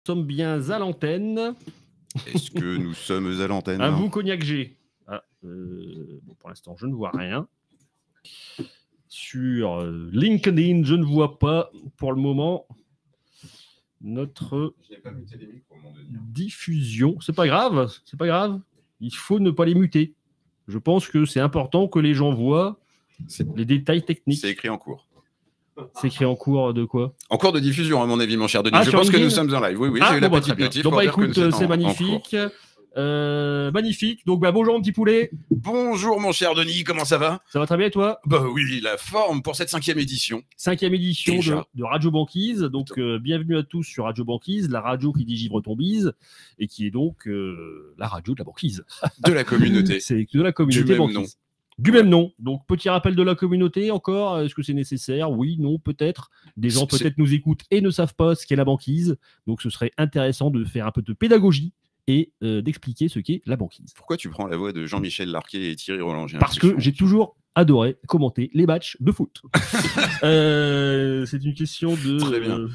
Sommes bien à l'antenne. Est-ce que nous sommes à l'antenne? À vous, Cognac G. Ah, bon, pour l'instant, je ne vois rien. Sur LinkedIn, je ne vois pas pour le moment notre diffusion. C'est pas grave, c'est pas grave. Il faut ne pas les muter. Je pense que c'est important que les gens voient les détails techniques. C'est écrit en cours. C'est écrit en cours de quoi? En cours de diffusion, à mon avis, mon cher Denis. Ah, je pense que nous sommes en live. Oui, j'ai eu la petite notif. Donc, écoute, c'est magnifique. Magnifique. Donc, bonjour, mon petit poulet. Bonjour, mon cher Denis. Comment ça va? Ça va très bien, et toi? Oui, la forme pour cette 5e édition. 5e édition de Radio Banquise. Donc, bienvenue à tous sur Radio Banquise, la radio qui digivre ton bise et qui est donc la radio de la banquise. De la communauté. C'est de la communauté banquise. Du même nom. Donc, petit rappel de la communauté encore. Est-ce que c'est nécessaire? Oui, non, peut-être. Des gens peut-être nous écoutent et ne savent pas ce qu'est la banquise. Donc, ce serait intéressant de faire un peu de pédagogie et d'expliquer ce qu'est la banquise. Pourquoi tu prends la voix de Jean-Michel Larquet et Thierry Roland? Parce que j'ai toujours adoré commenter les matchs de foot. C'est une question de... Très bien.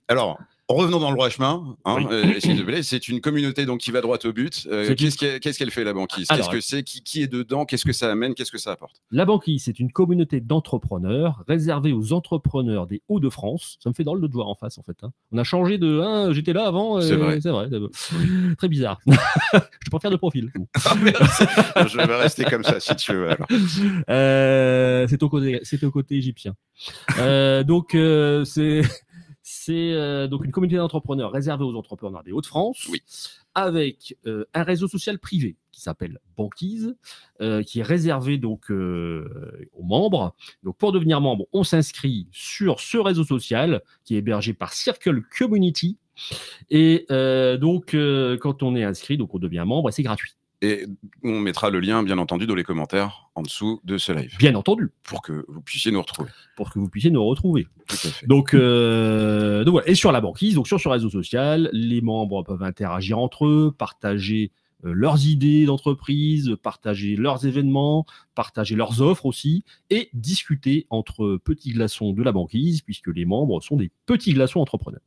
Alors... Revenons dans le droit chemin. S'il te plaît. C'est une communauté donc, qui va droit au but. Qu'est-ce qu'elle fait, la banquise? Qu'est-ce que c'est? Qui est dedans? Qu'est-ce que ça amène? Qu'est-ce que ça apporte? La banquise, c'est une communauté d'entrepreneurs réservée aux entrepreneurs des Hauts-de-France. Ça me fait drôle de te voir en face, en fait. On a changé de... j'étais là avant. C'est vrai. C'est vrai. Très bizarre. Je te préfère de profil. Je vais rester comme ça, si tu veux. C'est au côté égyptien. Donc, c'est donc une communauté d'entrepreneurs réservée aux entrepreneurs des Hauts-de-France, avec un réseau social privé qui s'appelle Banquise, qui est réservé donc aux membres. Donc pour devenir membre, on s'inscrit sur ce réseau social qui est hébergé par Circle Community. Et donc quand on est inscrit, donc on devient membre et c'est gratuit. Et on mettra le lien, bien entendu, dans les commentaires en dessous de ce live. Bien entendu. Pour que vous puissiez nous retrouver. Pour que vous puissiez nous retrouver. Tout à fait. Donc voilà. Et sur la banquise, donc sur ce réseau social, les membres peuvent interagir entre eux, partager leurs idées d'entreprise, partager leurs événements, partager leurs offres aussi, et discuter entre petits glaçons de la banquise, puisque les membres sont des petits glaçons entrepreneurs.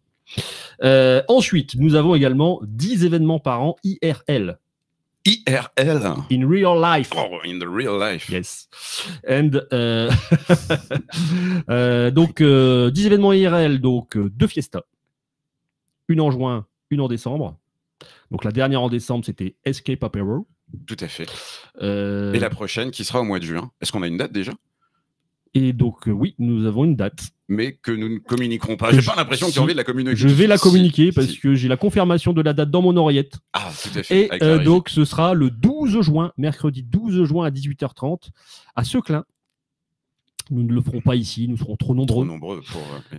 Ensuite, nous avons également 10 événements par an IRL. IRL. In real life. Oh, in the real life. Yes. And donc 10 événements IRL, donc 2 fiestas. Une en juin, une en décembre. Donc la dernière en décembre, c'était Escape Apero. Tout à fait. Et la prochaine qui sera au mois de juin. Est-ce qu'on a une date déjà? Et donc oui, nous avons une date. Mais que nous ne communiquerons pas. J'ai pas l'impression que tu as envie de la communiquer. Je vais la communiquer parce que j'ai la confirmation de la date dans mon oreillette. Ah, tout à fait. Et donc ce sera le 12 juin, mercredi 12 juin à 18h30 à Seclin. Nous ne le ferons pas ici, nous serons trop nombreux.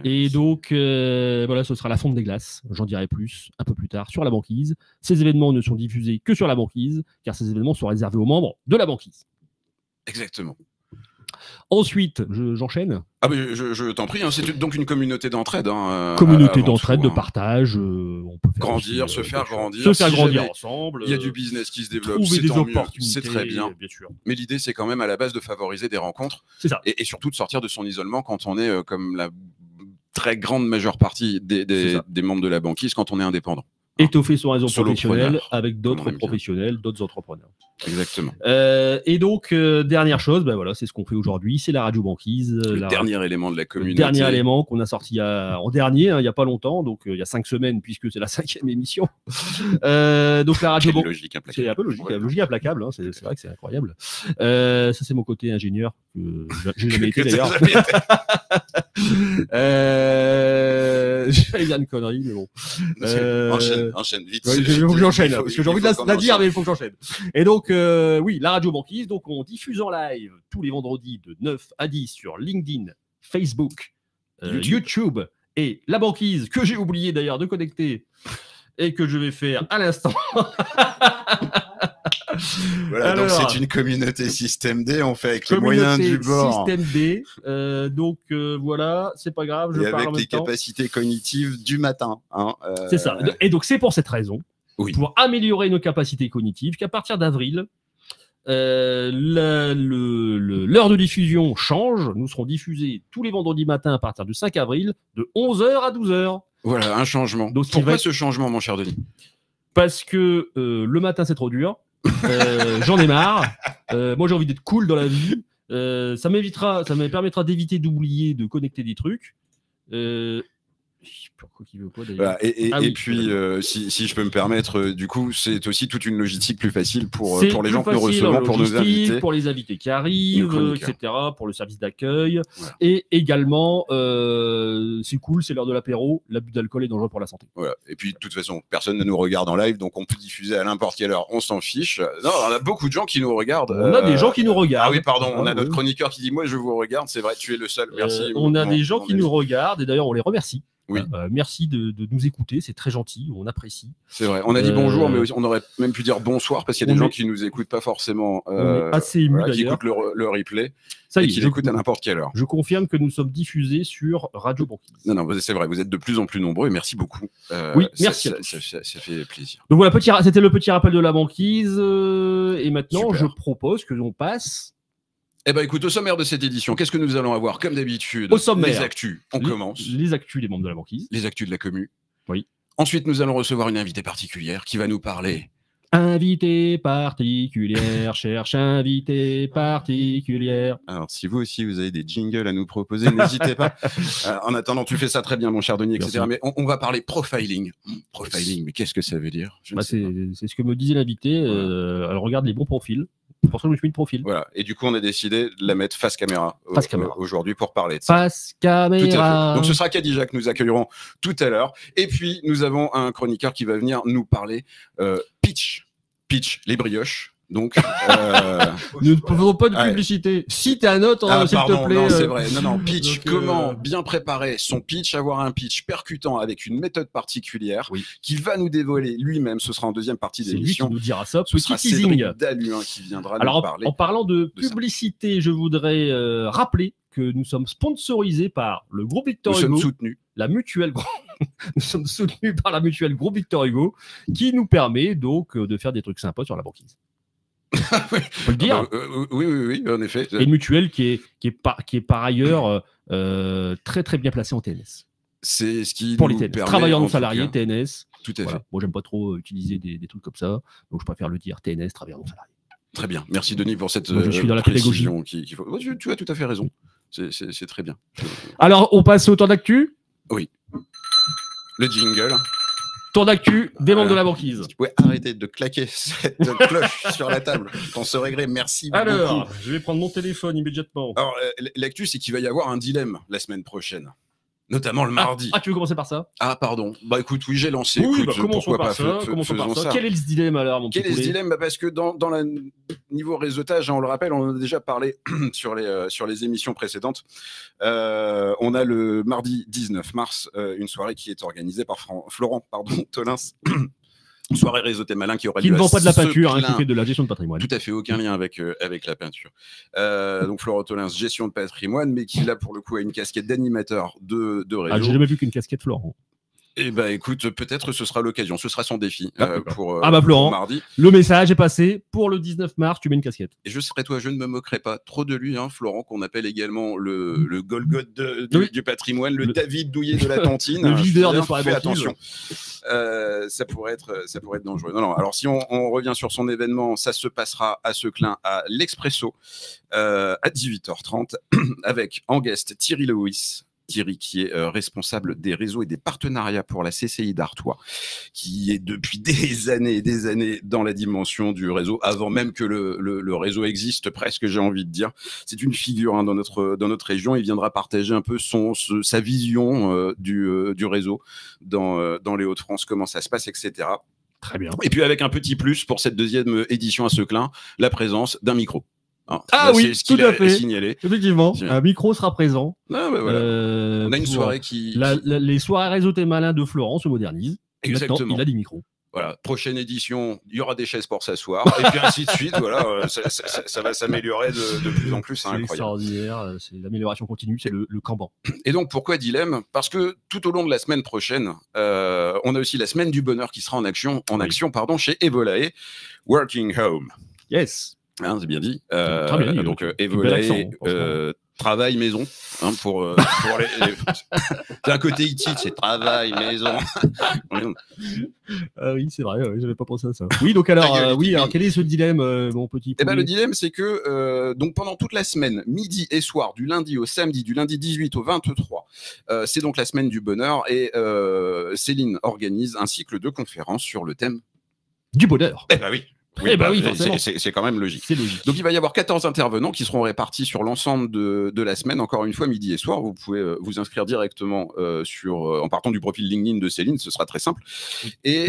Et donc voilà, ce sera la fonte des glaces. J'en dirai plus un peu plus tard sur la banquise. Ces événements ne sont diffusés que sur la banquise, car ces événements sont réservés aux membres de la banquise. Exactement. Ensuite, j'enchaîne. Ah mais je t'en prie, c'est donc une communauté d'entraide. Communauté d'entraide, de partage. On peut faire grandir, se faire grandir. Se faire grandir ensemble. Il y a du business qui se développe, c'est tant mieux, c'est très bien. Sûr. Mais l'idée, c'est quand même à la base de favoriser des rencontres. C'est ça. Et surtout de sortir de son isolement quand on est, comme la très grande majeure partie des membres de la banquise, quand on est indépendant. Étoffer son réseau professionnel avec d'autres professionnels, d'autres entrepreneurs. Exactement. Et donc, dernière chose, voilà, c'est ce qu'on fait aujourd'hui, c'est la radio banquise. Le dernier élément de la communauté. Le dernier élément qu'on a sorti en dernier, il n'y a pas longtemps, donc il y a 5 semaines, puisque c'est la 5e émission. Donc la radio banquise. C'est un peu logique, logique implacable, c'est vrai que c'est incroyable. Ça, c'est mon côté ingénieur, que j'ai jamais été d'ailleurs. J'allais dire une connerie, mais bon. Enchaîne vite. Ouais, il faut que j'enchaîne, parce que j'ai envie de la dire, mais il faut que j'enchaîne. Et donc, oui, la radio banquise, donc on diffuse en live tous les vendredis de 9 à 10 sur LinkedIn, Facebook, YouTube et la banquise, que j'ai oublié d'ailleurs de connecter et que je vais faire à l'instant. Voilà, alors, donc c'est une communauté système D, on fait avec les moyens du bord. Système D, donc voilà, c'est pas grave. Et avec les capacités cognitives du matin. C'est ça. Et donc c'est pour cette raison, pour améliorer nos capacités cognitives, qu'à partir d'avril, l'heure de diffusion change. Nous serons diffusés tous les vendredis matins à partir du 5 avril, de 11h à 12h. Voilà, un changement. Donc, pourquoi ce changement, mon cher Denis? Parce que le matin, c'est trop dur. J'en ai marre. Moi, j'ai envie d'être cool dans la vie. Ça me permettra d'éviter d'oublier de connecter des trucs. Pourquoi qu'il veut pas d'ailleurs. Voilà, et puis, si je peux me permettre, du coup, c'est aussi toute une logistique plus facile pour les gens que nous recevons, pour nos invités. Pour les invités qui arrivent, etc., pour le service d'accueil. Voilà. Et également, c'est cool, c'est l'heure de l'apéro, l'abus d'alcool est dangereux pour la santé. Voilà. Et puis, de toute façon, personne ne nous regarde en live, donc on peut diffuser à n'importe quelle heure, on s'en fiche. Non, on a beaucoup de gens qui nous regardent. On a des gens qui nous regardent. Ah oui, pardon, on a notre chroniqueur qui dit « Moi, je vous regarde », c'est vrai, tu es le seul, merci. On a des gens qui nous regardent, et d'ailleurs, on les remercie. Oui. Merci de nous écouter, c'est très gentil, on apprécie. C'est vrai, on a dit bonjour, mais on aurait même pu dire bonsoir, parce qu'il y a des gens qui nous écoutent pas forcément, assez ému, qui écoutent le replay, ça y est, qui l'écoutent à n'importe quelle heure. Je confirme que nous sommes diffusés sur Radio Banquise. Non, c'est vrai, vous êtes de plus en plus nombreux, et merci beaucoup. Oui, merci. Ça fait plaisir. Donc voilà, c'était le petit rappel de la banquise, et maintenant je propose que l'on passe... Eh ben écoute, au sommaire de cette édition, qu'est-ce que nous allons avoir? Comme d'habitude, au sommaire, les actus. On commence. Les actus des membres de la banquise. Les actus de la commu. Oui. Ensuite, nous allons recevoir une invitée particulière qui va nous parler. Invitée particulière, cherche invitée particulière. Alors, si vous aussi, vous avez des jingles à nous proposer, n'hésitez pas. En attendant, tu fais ça très bien, mon cher Denis, etc. Mais on va parler profiling. Profiling, mais qu'est-ce que ça veut dire? C'est ce que me disait l'invité. Elle regarde les bons profils. Pour ça, je me suis mis de profil. Voilà. Et du coup, on a décidé de la mettre face caméra, aujourd'hui pour parler de ça. Face caméra. Tout à fait. Donc, ce sera Khadija que nous accueillerons tout à l'heure. Et puis, nous avons un chroniqueur qui va venir nous parler pitch, les brioches. Donc, nous ne faisons pas de publicité. Si tu as un autre, s'il te plaît. Non, c'est vrai. Non, pitch. Comment bien préparer son pitch, avoir un pitch percutant avec une méthode particulière qu'il va nous dévoiler lui-même. Ce sera en deuxième partie de l'émission. Il nous dira ça. Ce sera Cédric Daluin qui viendra nous parler. En parlant de publicité, je voudrais rappeler que nous sommes sponsorisés par le groupe Victor Hugo. Nous sommes soutenus. Nous sommes soutenus par la mutuelle groupe Victor Hugo qui nous permet donc de faire des trucs sympas sur la banquise. On peut le dire. Oui, en effet. Et une mutuelle qui est par ailleurs très très bien placée en TNS. C'est ce qui pour les TNS. Travailleurs non salariés, TNS. Tout à fait. Moi, j'aime pas trop utiliser des trucs comme ça, donc je préfère le dire TNS, travailleurs non salariés. Très bien. Merci Denis pour cette je suis dans la précision qu'il faut. Tu as tout à fait raison. C'est très bien. Alors, on passe au tour d'actu. Oui. Le jingle. Tour d'actu des membres de la banquise. Tu pouvais arrêter de claquer cette cloche sur la table. T'en serais gré, merci beaucoup. Alors, je vais prendre mon téléphone immédiatement. Alors, l'actu, c'est qu'il va y avoir un dilemme la semaine prochaine. Notamment le mardi. Tu veux commencer par ça? Ah, pardon. Bah écoute, oui, j'ai lancé. Oui, écoute, commençons par ça. Quel est le dilemme alors, mon Quel est le dilemme? Parce que dans le niveau réseautage, on le rappelle, on en a déjà parlé sur les émissions précédentes. On a le mardi 19 mars, une soirée qui est organisée par Florent Tolins. Une soirée réseautée malin qui ne vend pas de la peinture, qui fait de la gestion de patrimoine. Tout à fait, aucun lien avec la peinture. Donc Florent Tolins, gestion de patrimoine, mais qui là pour le coup a une casquette d'animateur de réseau. J'ai jamais vu qu'une casquette Florent. Eh ben écoute, peut-être ce sera l'occasion, ce sera son défi pour Florent, mardi. Le message est passé, pour le 19 mars, tu mets une casquette. Et je ne me moquerai pas trop de lui, Florent, qu'on appelle également le Golgoth du patrimoine, le David Douillet de la Tantine. Le videur des soirées banquises. Attention, ça pourrait être dangereux. Non, alors si on revient sur son événement, ça se passera à Seclin, à l'Expresso, à 18h30, avec en guest Thierry Lewis. Thierry, qui est responsable des réseaux et des partenariats pour la CCI d'Artois, qui est depuis des années et des années dans la dimension du réseau, avant même que le réseau existe presque, j'ai envie de dire. C'est une figure dans notre région. Il viendra partager un peu sa vision du réseau dans les Hauts-de-France, comment ça se passe, etc. Très bien. Et puis avec un petit plus pour cette deuxième édition à Seclin, la présence d'un micro. Oui, tout à fait. Signalé. Effectivement, un micro sera présent. Voilà. On a une soirée qui... Les soirées réseautés malins de Florent se modernisent. Exactement. Maintenant, il a des micros. Voilà, prochaine édition, il y aura des chaises pour s'asseoir, et puis ainsi de suite. Voilà, ça va s'améliorer de plus en plus. C'est extraordinaire, c'est l'amélioration continue, c'est le Kanban. Et donc, pourquoi dilemme? Parce que tout au long de la semaine prochaine, on a aussi la semaine du bonheur qui sera en action chez Evolae, Working Home. Yes. Hein, c'est bien dit. Très bien dit, donc, tu bel accent, travail maison. Hein, pour c'est un côté IT, c'est travail maison. Ah oui, c'est vrai, ouais, j'avais pas pensé à ça. Oui, donc alors, alors quel est ce dilemme, mon petit poulet? Le dilemme, c'est que donc pendant toute la semaine, midi et soir, du lundi au samedi, du lundi 18 au 23, c'est donc la semaine du bonheur et Céline organise un cycle de conférences sur le thème du bonheur. Eh ben oui. Oui, forcément. C'est quand même logique. C'est logique. Donc il va y avoir 14 intervenants qui seront répartis sur l'ensemble de la semaine, encore une fois midi et soir. Vous pouvez vous inscrire directement en partant du profil LinkedIn de Céline, ce sera très simple. Et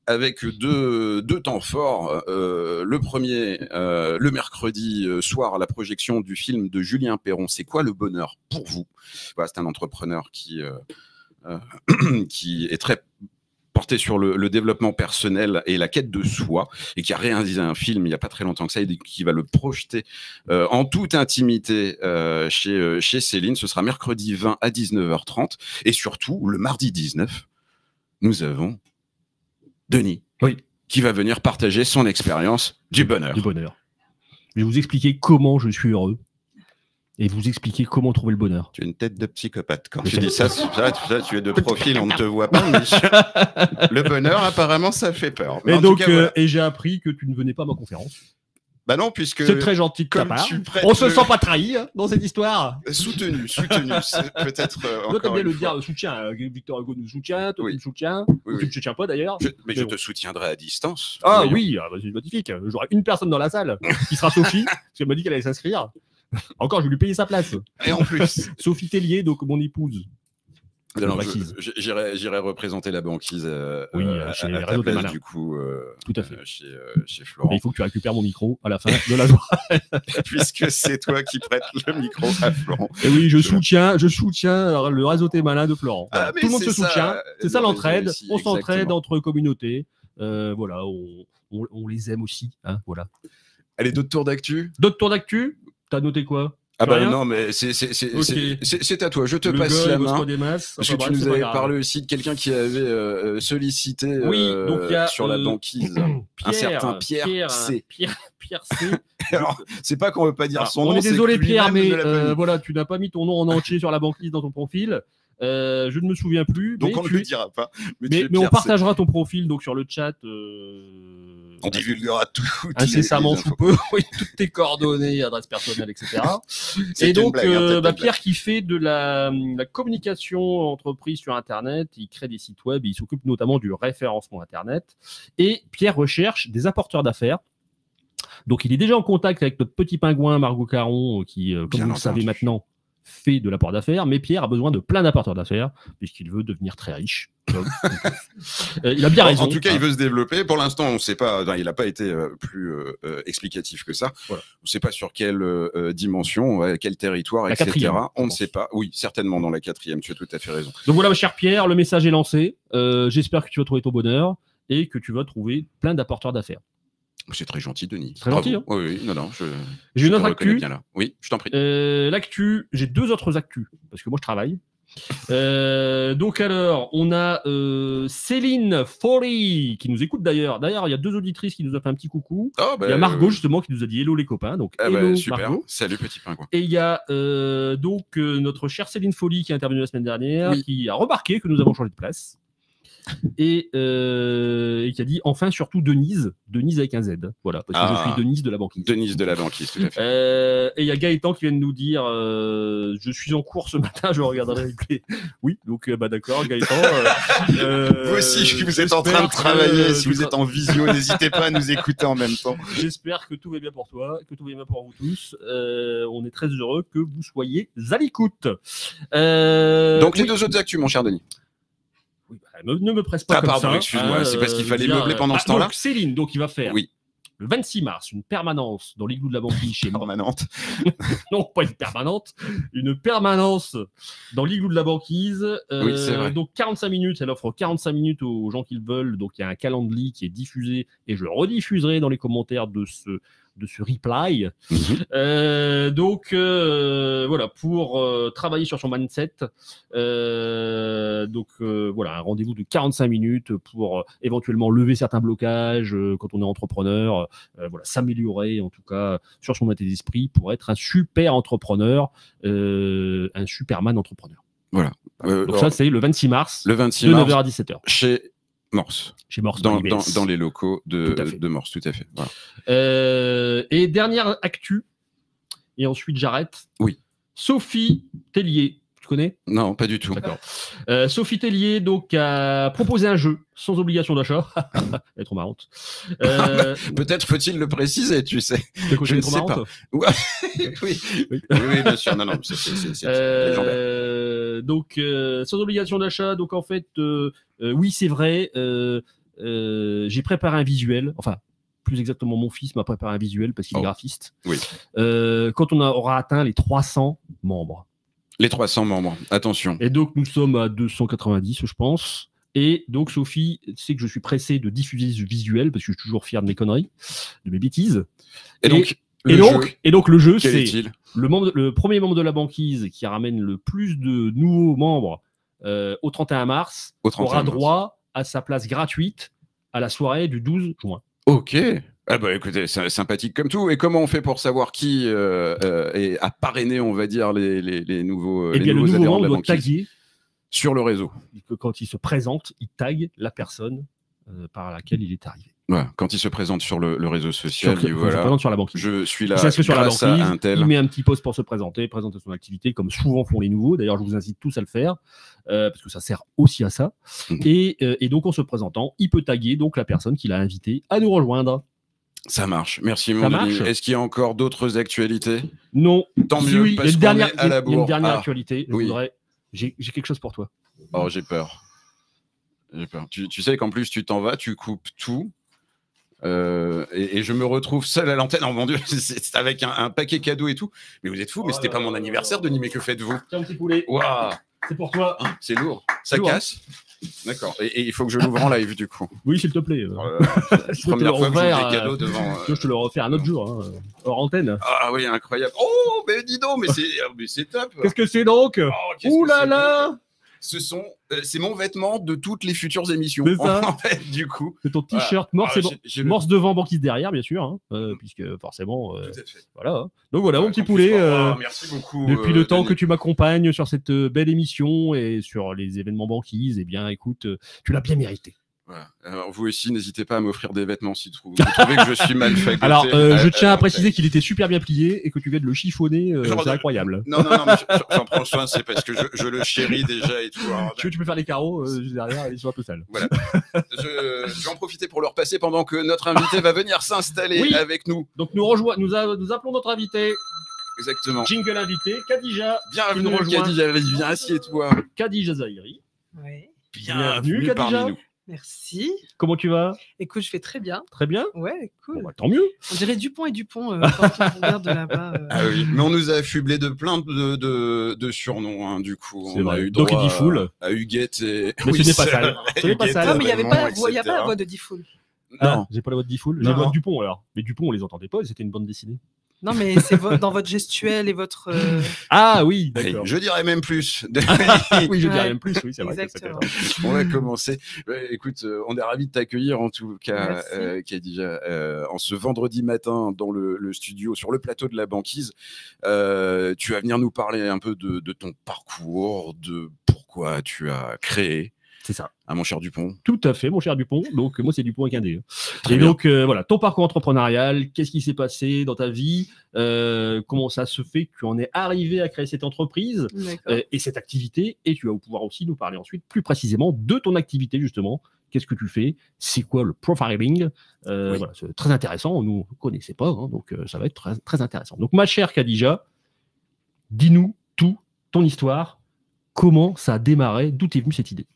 avec deux temps forts. Le premier, le mercredi soir, la projection du film de Julien Perron. C'est quoi le bonheur pour vous? Voilà, c'est un entrepreneur qui est très porté sur le développement personnel et la quête de soi, et qui a réalisé un film il n'y a pas très longtemps que ça, et qui va le projeter en toute intimité chez Céline. Ce sera mercredi 20 à 19h30. Et surtout, le mardi 19, nous avons Denis, qui va venir partager son expérience du bonheur. Du bonheur. Je vais vous expliquer comment je suis heureux. Et vous expliquer comment trouver le bonheur. Tu as une tête de psychopathe. Quand tu dis ça, tu es de profil, on ne te voit pas. Mais le bonheur, apparemment, ça fait peur. Mais donc, voilà. Et j'ai appris que tu ne venais pas à ma conférence. Bah non, puisque... C'est très gentil de ta part. On se sent pas trahi dans cette histoire. Soutenu. C'est peut-être toi, t'aimes bien le dire, soutien. Victor Hugo nous soutient, toi, tu me soutiens. Tu ne me soutiens pas, d'ailleurs. Mais je te soutiendrai à distance. Ah oui, c'est magnifique. J'aurai une personne dans la salle, qui sera Sophie, parce qu'elle m'a dit qu'elle allait s'inscrire. Encore, je vais lui payer sa place. Et en plus, Sophie Tellier, donc mon épouse. J'irai représenter la banquise chez à ta place, du coup, tout à fait. Chez Florent. Mais il faut que tu récupères mon micro à la fin de la soirée. Puisque c'est toi qui prêtes le micro à Florent. Et oui, je soutiens le réseau T'es malin de Florent. Voilà. Tout le monde se soutient. C'est ça l'entraide. On s'entraide entre communautés. Voilà, on les aime aussi. Hein, voilà. Allez, d'autres tours d'actu? T'as noté quoi? Ah bah non, mais c'est à toi, je te passe la main. Parce que tu nous avais parlé aussi de quelqu'un qui avait sollicité sur la banquise un certain Pierre C. Pierre C. Alors, c'est pas qu'on veut pas dire son nom. On est désolé Pierre, mais voilà, tu n'as pas mis ton nom en entier sur la banquise dans ton profil. Je ne me souviens plus. Donc on ne le dira pas. Mais on partagera ton profil donc sur le chat. On divulguera tout. Incessamment sous peu, toutes tes coordonnées, adresses personnelles, etc. Et donc, Pierre qui fait de la communication entreprise sur Internet, il crée des sites web, il s'occupe notamment du référencement Internet. Et Pierre recherche des apporteurs d'affaires. Donc, il est déjà en contact avec notre petit pingouin Margot Caron, qui, comme vous le savez maintenant, fait de l'apport d'affaires, mais Pierre a besoin de plein d'apporteurs d'affaires puisqu'il veut devenir très riche. Il a bien raison. En tout cas, il veut se développer. Pour l'instant, on ne sait pas. Il n'a pas été plus explicatif que ça. Voilà. On ne sait pas sur quelle dimension, quel territoire, etc. On ne sait pas. Oui, certainement dans la 4e. Tu as tout à fait raison. Donc voilà, cher Pierre, le message est lancé. J'espère que tu vas trouver ton bonheur et que tu vas trouver plein d'apporteurs d'affaires. C'est très gentil, Denis. Très gentil. Hein. Oui, non. J'ai une autre actu. Bien là. Oui, je t'en prie. L'actu, j'ai 2 autres actus parce que moi je travaille. Donc alors, on a Céline Foley qui nous écoute d'ailleurs. D'ailleurs, il y a 2 auditrices qui nous ont fait un petit coucou. Il y a Margot justement qui nous a dit hello les copains. Donc hello super. Margot. Salut petit pingouin. Et il y a notre chère Céline Foley qui est intervenue la semaine dernière, qui a remarqué que nous avons changé de place. Et qui a dit enfin surtout Denise avec un Z, voilà, parce que je suis Denise de la banquise. Denise de la banquise, tout à fait. Et il y a Gaëtan qui vient de nous dire je suis en cours ce matin, je regarderai le replay. Oui, donc d'accord Gaëtan. Vous aussi, vous êtes en train de travailler, si vous êtes en visio, n'hésitez pas à nous écouter en même temps. J'espère que tout va bien pour toi, que tout va bien pour vous tous. On est très heureux que vous soyez à l'écoute. Donc les 2 autres actus, mon cher Denis. Oui, ne me presse pas comme ça. Excuse-moi, c'est parce qu'il fallait meubler pendant ce temps-là. Donc Céline, il va faire le 26 mars une permanence dans l'igloo de la banquise chez moi. Permanente. Non, pas une permanente, une permanence dans l'igloo de la banquise. Oui, c'est vrai. Donc 45 minutes, elle offre 45 minutes aux gens qui le veulent. Donc il y a un calendrier qui est diffusé et je le rediffuserai dans les commentaires de de ce reply. Mhm. Donc voilà, pour travailler sur son mindset. Voilà, un rendez-vous de 45 minutes pour éventuellement lever certains blocages quand on est entrepreneur. Voilà, s'améliorer en tout cas sur son état d'esprit pour être un super entrepreneur, un superman entrepreneur. Voilà. Donc ça, c'est le 26 mars, le 26 de mars 9h à 17h. chez Morse. Chez Morse. Dans IBS. les locaux Tout à fait. de Morse, tout à fait. Voilà. Et dernière actu, et ensuite j'arrête. Oui. Sophie Tellier, tu connais? Non, pas du tout. D'accord. Sophie Tellier donc a proposé un jeu sans obligation d'achat. Elle est trop marrante. Peut-être faut-il le préciser, tu sais. Je ne sais pas. Ouais. oui. Oui, bien sûr. Non, c'est légendaire. Donc sans obligation d'achat. Donc en fait, oui, c'est vrai. J'ai préparé un visuel. Enfin, plus exactement, mon fils m'a préparé un visuel parce qu'il est graphiste. Oui. Quand on aura atteint les 300 membres. Les 300 membres, attention. Et donc, nous sommes à 290, je pense. Et donc, Sophie sait que je suis pressé de diffuser ce visuel parce que je suis toujours fier de mes conneries, de mes bêtises. Et donc, le jeu, c'est le premier membre de la banquise qui ramène le plus de nouveaux membres au 31 mars aura droit à sa place gratuite à la soirée du 12 juin. Ok. Ah bah écoutez, c'est sympathique comme tout. Et comment on fait pour savoir qui a parrainé, on va dire, les nouveaux Eh bien, le nouveau membre doit taguer sur le réseau. Quand il se présente, il tague la personne par laquelle il est arrivé. Ouais, quand il se présente sur le réseau social, il se présente sur la banquise. Je suis là sur la banquise, à un tel. Il met un petit post pour se présenter son activité, comme souvent font les nouveaux. D'ailleurs, je vous incite tous à le faire, parce que ça sert aussi à ça. Et donc, en se présentant, il peut taguer donc la personne qu'il a invitée à nous rejoindre. Ça marche, merci mon Denis. Est-ce qu'il y a encore d'autres actualités? Non. Tant mieux, parce qu'on est à la bourre. Il y a une dernière actualité. J'ai quelque chose pour toi. Oh, j'ai peur. Tu sais qu'en plus, tu t'en vas, tu coupes tout. Et je me retrouve seul à l'antenne. Oh mon Dieu, c'est avec un paquet cadeau et tout. Mais vous êtes fous, mais c'était pas mon anniversaire, Denis, mais que faites-vous? Tiens, un petit poulet. Waouh, c'est pour toi. C'est lourd. Ça casse. D'accord. Et il faut que je l'ouvre en live, du coup. Oui, s'il te plaît. Première fois que je ouvre des cadeaux devant. Je te le refais un autre jour, hors antenne. Ah oui, incroyable. Oh, mais dis donc, mais c'est top. Qu'est-ce que c'est donc? Ouh là là. C'est mon vêtement de toutes les futures émissions. C'est ça. En fait, du coup. C'est ton t-shirt Morse, Morse devant, banquise derrière, bien sûr, hein, puisque forcément. Tout à fait. Voilà. Donc voilà, mon petit poulet. Merci beaucoup. Depuis le temps que tu m'accompagnes sur cette belle émission et sur les événements banquises, eh bien, écoute, tu l'as bien mérité. Voilà. Alors, vous aussi, n'hésitez pas à m'offrir des vêtements si vous trouvez que je suis mal fait. Alors, je tiens à préciser qu'il était super bien plié et que tu viens de le chiffonner. C'est incroyable. Non, mais j'en prends soin, c'est parce que je le chéris déjà et tout. Alors, tu peux faire les carreaux derrière, ils sont un peu sales. Voilà. Je vais en profiter pour le repasser pendant que notre invité va venir s'installer avec nous. Donc, nous appelons notre invité. Exactement. Jingle invité, Khadija. Bienvenue, Khadija. Viens, assieds-toi. Khadija Zahiri. Oui. Bienvenue Khadija. Merci. Comment tu vas? Écoute, je fais très bien. Très bien? Ouais, cool. Bon, bah, tant mieux. On dirait Dupont et Dupont quand on regarde de là-bas. Ah oui, mais on nous a affublé de plein de surnoms, hein, du coup. C'est vrai. Donc il dit full. À Huguette et... Mais ce n'est pas ça. Ce n'est pas ça. Non, mais il n'y avait pas la voix de Diffoul. Non, j'ai pas la voix de Diffoul. J'ai la voix de Dupont alors. Mais Dupont, on les entendait pas, c'était une bande dessinée. Non, mais c'est dans votre gestuelle et votre. Ah oui, d'accord. Je dirais même plus. Oui, je dirais même plus. Oui, c'est vrai. Exactement. On va commencer. Écoute, on est ravis de t'accueillir en tout cas, Khadija, en ce vendredi matin dans le studio, sur le plateau de la banquise. Tu vas venir nous parler un peu de ton parcours, de pourquoi tu as créé. C'est ça. Ah, mon cher Dupont. Tout à fait, mon cher Dupont. Donc, moi, c'est Dupont avec un D. Et donc, voilà, ton parcours entrepreneurial, qu'est-ce qui s'est passé dans ta vie? Comment ça se fait que tu en es arrivé à créer cette entreprise et cette activité? Et tu vas pouvoir aussi nous parler ensuite, plus précisément, de ton activité, justement. Qu'est-ce que tu fais? C'est quoi le profiling? Voilà, c'est très intéressant. Nous, on ne connaissait pas, hein, donc ça va être très, très intéressant. Donc, ma chère Khadija, dis-nous tout, ton histoire. Comment ça a démarré? D'où t'es venue cette idée?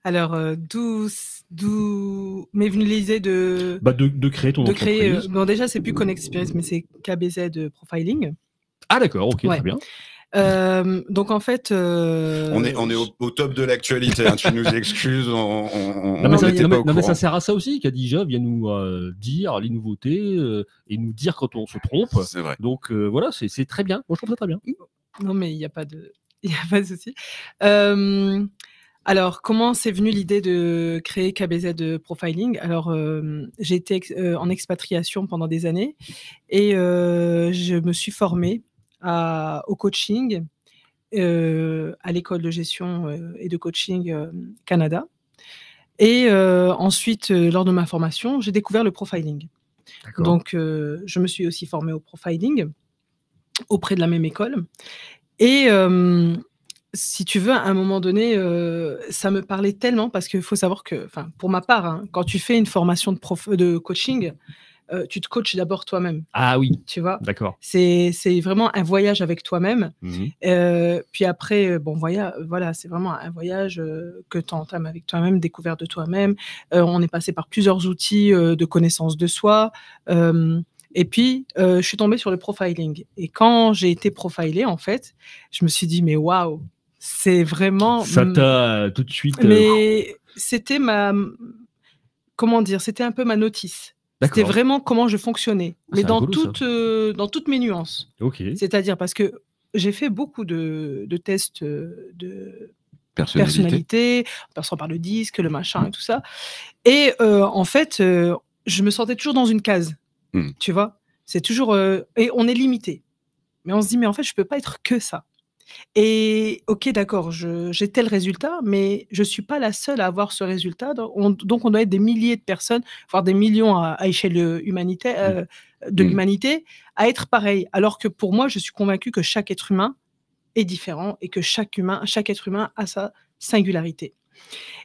Alors, d'où m'est venue l'idée de créer ton entreprise? Bon, déjà, c'est plus Connect Experience, mais c'est KBZ Profiling. Ah, d'accord, ok, très bien. Donc en fait, On est au top de l'actualité. Hein. Tu nous excuses, on Non, mais ça, n'était pas au non, mais ça courant. sert à ça aussi. Kadija vient nous dire les nouveautés et nous dire quand on se trompe. C'est vrai. Donc voilà, c'est très bien. Moi, je trouve ça très bien. non mais il n'y a pas de, il y a pas de souci. Alors, comment c'est venu l'idée de créer KBZ Profiling? Alors, j'ai été en expatriation pendant des années et je me suis formée au coaching à l'école de gestion et de coaching Canada. Et ensuite, lors de ma formation, j'ai découvert le profiling. Donc, je me suis aussi formée au profiling auprès de la même école. Et si tu veux, à un moment donné, ça me parlait tellement parce qu'il faut savoir que, enfin, pour ma part, hein, quand tu fais une formation de coaching, tu te coaches d'abord toi-même. Ah oui, tu vois. D'accord. C'est vraiment un voyage avec toi-même. Puis après, bon, voilà, c'est vraiment un voyage que tu entames avec toi-même, découverte de toi-même. On est passé par plusieurs outils de connaissance de soi. Et puis, je suis tombée sur le profiling. Et quand j'ai été profilée, en fait, je me suis dit, mais waouh, c'est vraiment... Ça t'a tout de suite... Mais c'était comment dire, c'était un peu ma notice. C'était vraiment comment je fonctionnais, mais dans toutes mes nuances. C'est-à-dire parce que j'ai fait beaucoup de tests de personnalité, en passant par le disque, le machin et tout ça. Et en fait, je me sentais toujours dans une case. Tu vois, c'est toujours... et on est limité. Mais on se dit, mais en fait, je ne peux pas être que ça. Et ok, d'accord, j'ai tel résultat, mais je ne suis pas la seule à avoir ce résultat. Donc, on doit être des milliers de personnes, voire des millions à échelle humanitaire, de l'humanité, à être pareil. Alors que pour moi, je suis convaincue que chaque être humain est différent et que chaque être humain a sa singularité.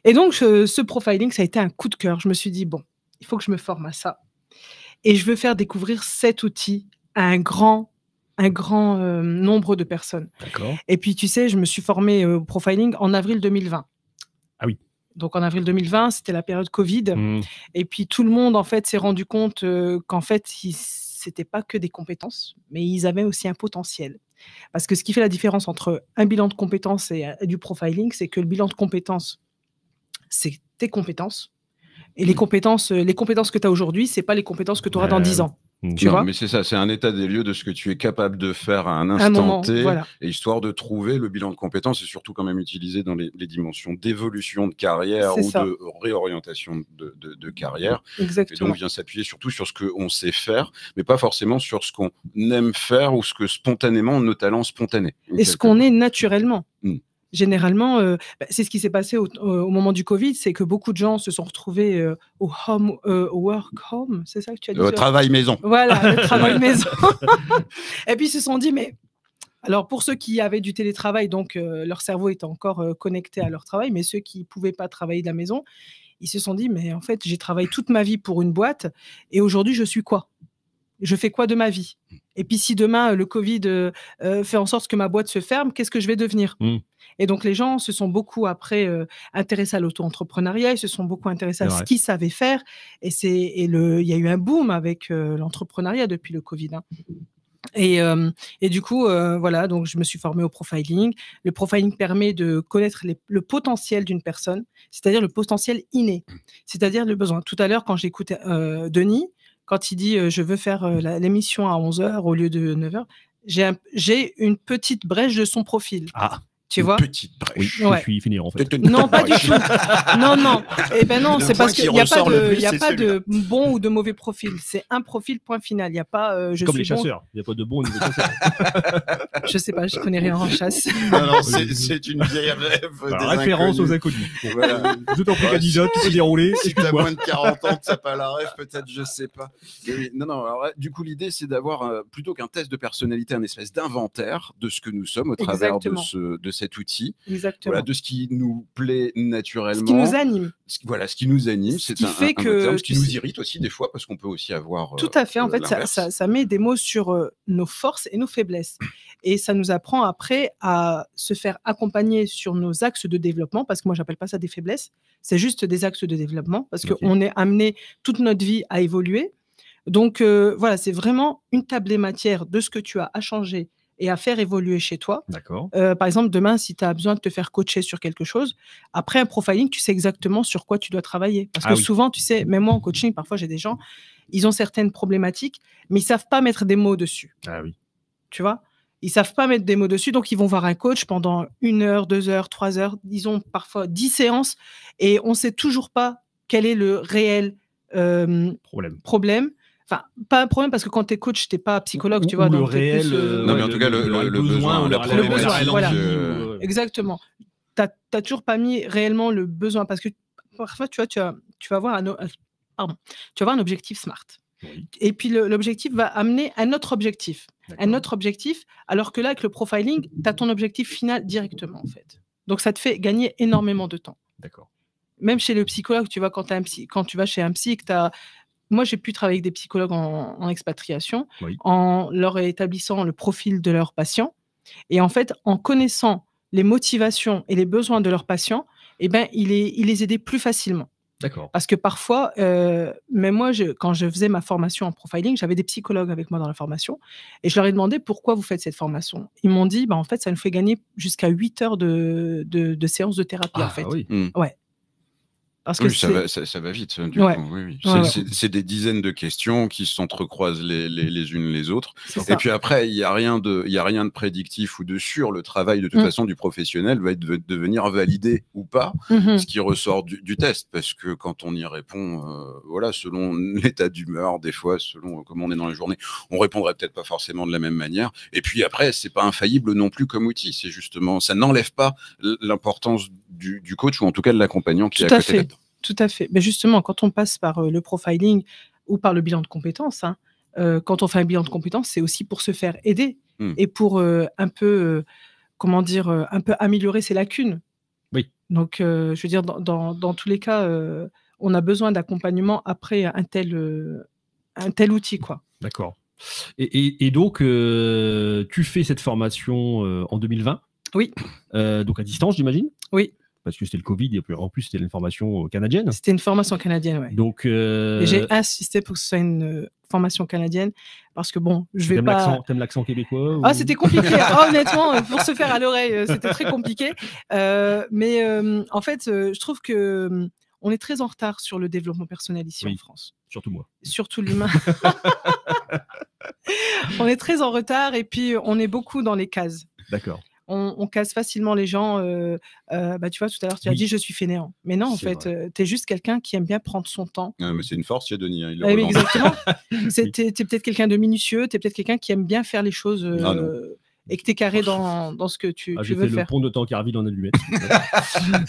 Et donc, ce profiling, ça a été un coup de cœur. Je me suis dit, bon, il faut que je me forme à ça. Et je veux faire découvrir cet outil à un grand nombre de personnes. Et puis, tu sais, je me suis formée au profiling en avril 2020. Ah oui. Donc, en avril 2020, c'était la période Covid. Et puis, tout le monde, en fait, s'est rendu compte qu'en fait, c'était pas que des compétences, mais ils avaient aussi un potentiel. Parce que ce qui fait la différence entre un bilan de compétences et du profiling, c'est que le bilan de compétences, c'est tes compétences. Et les compétences que tu as aujourd'hui, ce n'est pas les compétences que tu auras dans 10 ans. Tu vois, mais c'est ça, c'est un état des lieux de ce que tu es capable de faire à un instant T, voilà. Et histoire de trouver le bilan de compétences et surtout quand même utilisé dans les dimensions d'évolution de carrière ou de réorientation de carrière. Exactement. Et donc, on vient s'appuyer surtout sur ce qu'on sait faire, mais pas forcément sur ce qu'on aime faire ou ce que spontanément, nos talents spontanés. Et ce qu'on est naturellement. Généralement, c'est ce qui s'est passé au moment du Covid, c'est que beaucoup de gens se sont retrouvés au work home, c'est ça que tu as dit? Au travail maison. Voilà, le travail maison. Et puis ils se sont dit, mais alors pour ceux qui avaient du télétravail, donc leur cerveau était encore connecté à leur travail, mais ceux qui ne pouvaient pas travailler de la maison, ils se sont dit, mais en fait, j'ai travaillé toute ma vie pour une boîte et aujourd'hui, je suis quoi? Je fais quoi de ma vie? Et puis si demain, le Covid fait en sorte que ma boîte se ferme, qu'est-ce que je vais devenir? Et donc, les gens se sont beaucoup après intéressés à l'auto-entrepreneuriat, ils se sont beaucoup intéressés à ce qu'ils savaient faire. Et il y a eu un boom avec l'entrepreneuriat depuis le Covid. Hein. Et du coup, voilà, donc je me suis formée au profiling. Le profiling permet de connaître le potentiel d'une personne, c'est-à-dire le potentiel inné, c'est-à-dire le besoin. Tout à l'heure, quand j'écoutais Denis, quand il dit je veux faire l'émission à 11h au lieu de 9h, j'ai une petite brèche de son profil. Tu vois, petite brèche. Oui, je suis fini en fait. Non, pas du tout. Non. Eh ben non, c'est parce qu'il n'y a pas de bon ou de mauvais profil. C'est un profil, point final. Il n'y a pas. Comme les chasseurs. Il n'y a pas de bon ou de mauvais chasseurs. Je sais pas, je connais rien en chasse. Non, c'est une vieille rêve. Référence aux inconnus. Voilà. Je t'en prie, Kadija, tu peux dérouler. Si tu as moins de 40 ans, tu n'as pas la rêve, peut-être, je sais pas. Oui, non. Alors, du coup, l'idée, c'est d'avoir plutôt qu'un test de personnalité, un espèce d'inventaire de ce que nous sommes au travers de cet outil. Exactement. Voilà, de ce qui nous plaît naturellement. Ce qui nous anime. Voilà, ce qui nous anime, c'est un terme, ce qui nous irrite aussi des fois, parce qu'on peut aussi avoir... Tout à fait, en fait, ça met des mots sur nos forces et nos faiblesses. Et ça nous apprend après à se faire accompagner sur nos axes de développement, parce que moi, j'appelle pas ça des faiblesses, c'est juste des axes de développement, parce qu'on est amené toute notre vie à évoluer. Donc, voilà, c'est vraiment une table des matières de ce que tu as à changer et à faire évoluer chez toi. D'accord. Par exemple, demain, si tu as besoin de te faire coacher sur quelque chose, après un profiling, tu sais exactement sur quoi tu dois travailler. Parce que souvent, tu sais, même moi en coaching, parfois j'ai des gens, ils ont certaines problématiques, mais ils savent pas mettre des mots dessus. Ah oui. Tu vois? Ils savent pas mettre des mots dessus, donc ils vont voir un coach pendant 1 heure, 2 heures, 3 heures. Ils ont parfois 10 séances et on sait toujours pas quel est le réel problème. Enfin, pas un problème parce que quand tu es coach, tu n'es pas psychologue, tu vois. Le donc réel. Non, mais en tout cas, le besoin, la problématique. Voilà. Exactement. Tu n'as toujours pas mis réellement le besoin parce que parfois, tu vois, tu vas avoir un objectif SMART. Oui. Et puis l'objectif va amener un autre objectif. Un autre objectif, alors que là, avec le profiling, tu as ton objectif final directement, en fait. Donc, ça te fait gagner énormément de temps. D'accord. Même chez le psychologue, tu vois, quand tu vas chez un psy, moi, j'ai pu travailler avec des psychologues en expatriation, en leur établissant le profil de leurs patients. Et en fait, en connaissant les motivations et les besoins de leurs patients, eh ben, ils les aidaient plus facilement. D'accord. Parce que parfois, même moi, quand je faisais ma formation en profiling, j'avais des psychologues avec moi dans la formation et je leur ai demandé pourquoi vous faites cette formation. Ils m'ont dit, en fait, ça nous fait gagner jusqu'à 8 heures de séances de thérapie, en fait. Oui. Ouais. Parce que ça va vite, du coup. Oui. C'est des dizaines de questions qui s'entrecroisent les unes les autres. Et puis après, il n'y a rien de prédictif ou de sûr. Le travail, de toute façon, du professionnel va être de venir valider ou pas ce qui ressort du test. Parce que quand on y répond, selon l'état d'humeur, des fois, selon comment on est dans la journée, on répondrait peut-être pas forcément de la même manière. Et puis après, c'est pas infaillible non plus comme outil. C'est justement, ça n'enlève pas l'importance du coach ou en tout cas de l'accompagnant qui est à côté. Tout à fait. Mais justement, quand on passe par le profiling ou par le bilan de compétences, quand on fait un bilan de compétences, c'est aussi pour se faire aider et pour un peu améliorer ses lacunes. Oui. Donc, je veux dire, dans tous les cas, on a besoin d'accompagnement après un tel outil, quoi. D'accord. Et donc, tu fais cette formation en 2020 ? Oui. Donc à distance, j'imagine ? Oui. Parce que c'était le Covid et en plus c'était une formation canadienne. C'était une formation canadienne, oui. Donc, et j'ai insisté pour que ce soit une formation canadienne parce que je vais pas. T'aimes l'accent québécois ou... Ah, c'était compliqué. Honnêtement, pour se faire à l'oreille, c'était très compliqué. Mais en fait, je trouve que on est très en retard sur le développement personnel ici en France. Surtout moi. Surtout l'humain. On est très en retard et puis on est beaucoup dans les cases. D'accord. On casse facilement les gens. Tu vois, tout à l'heure, tu as dit « je suis fainéant ». Mais non, en fait, tu es juste quelqu'un qui aime bien prendre son temps. Mais c'est une force chez Denis. Exactement. Tu es peut-être quelqu'un de minutieux, tu es peut-être quelqu'un qui aime bien faire les choses et que tu es carré dans ce que tu veux faire. J'ai fait le pont de Tancarville en allumette.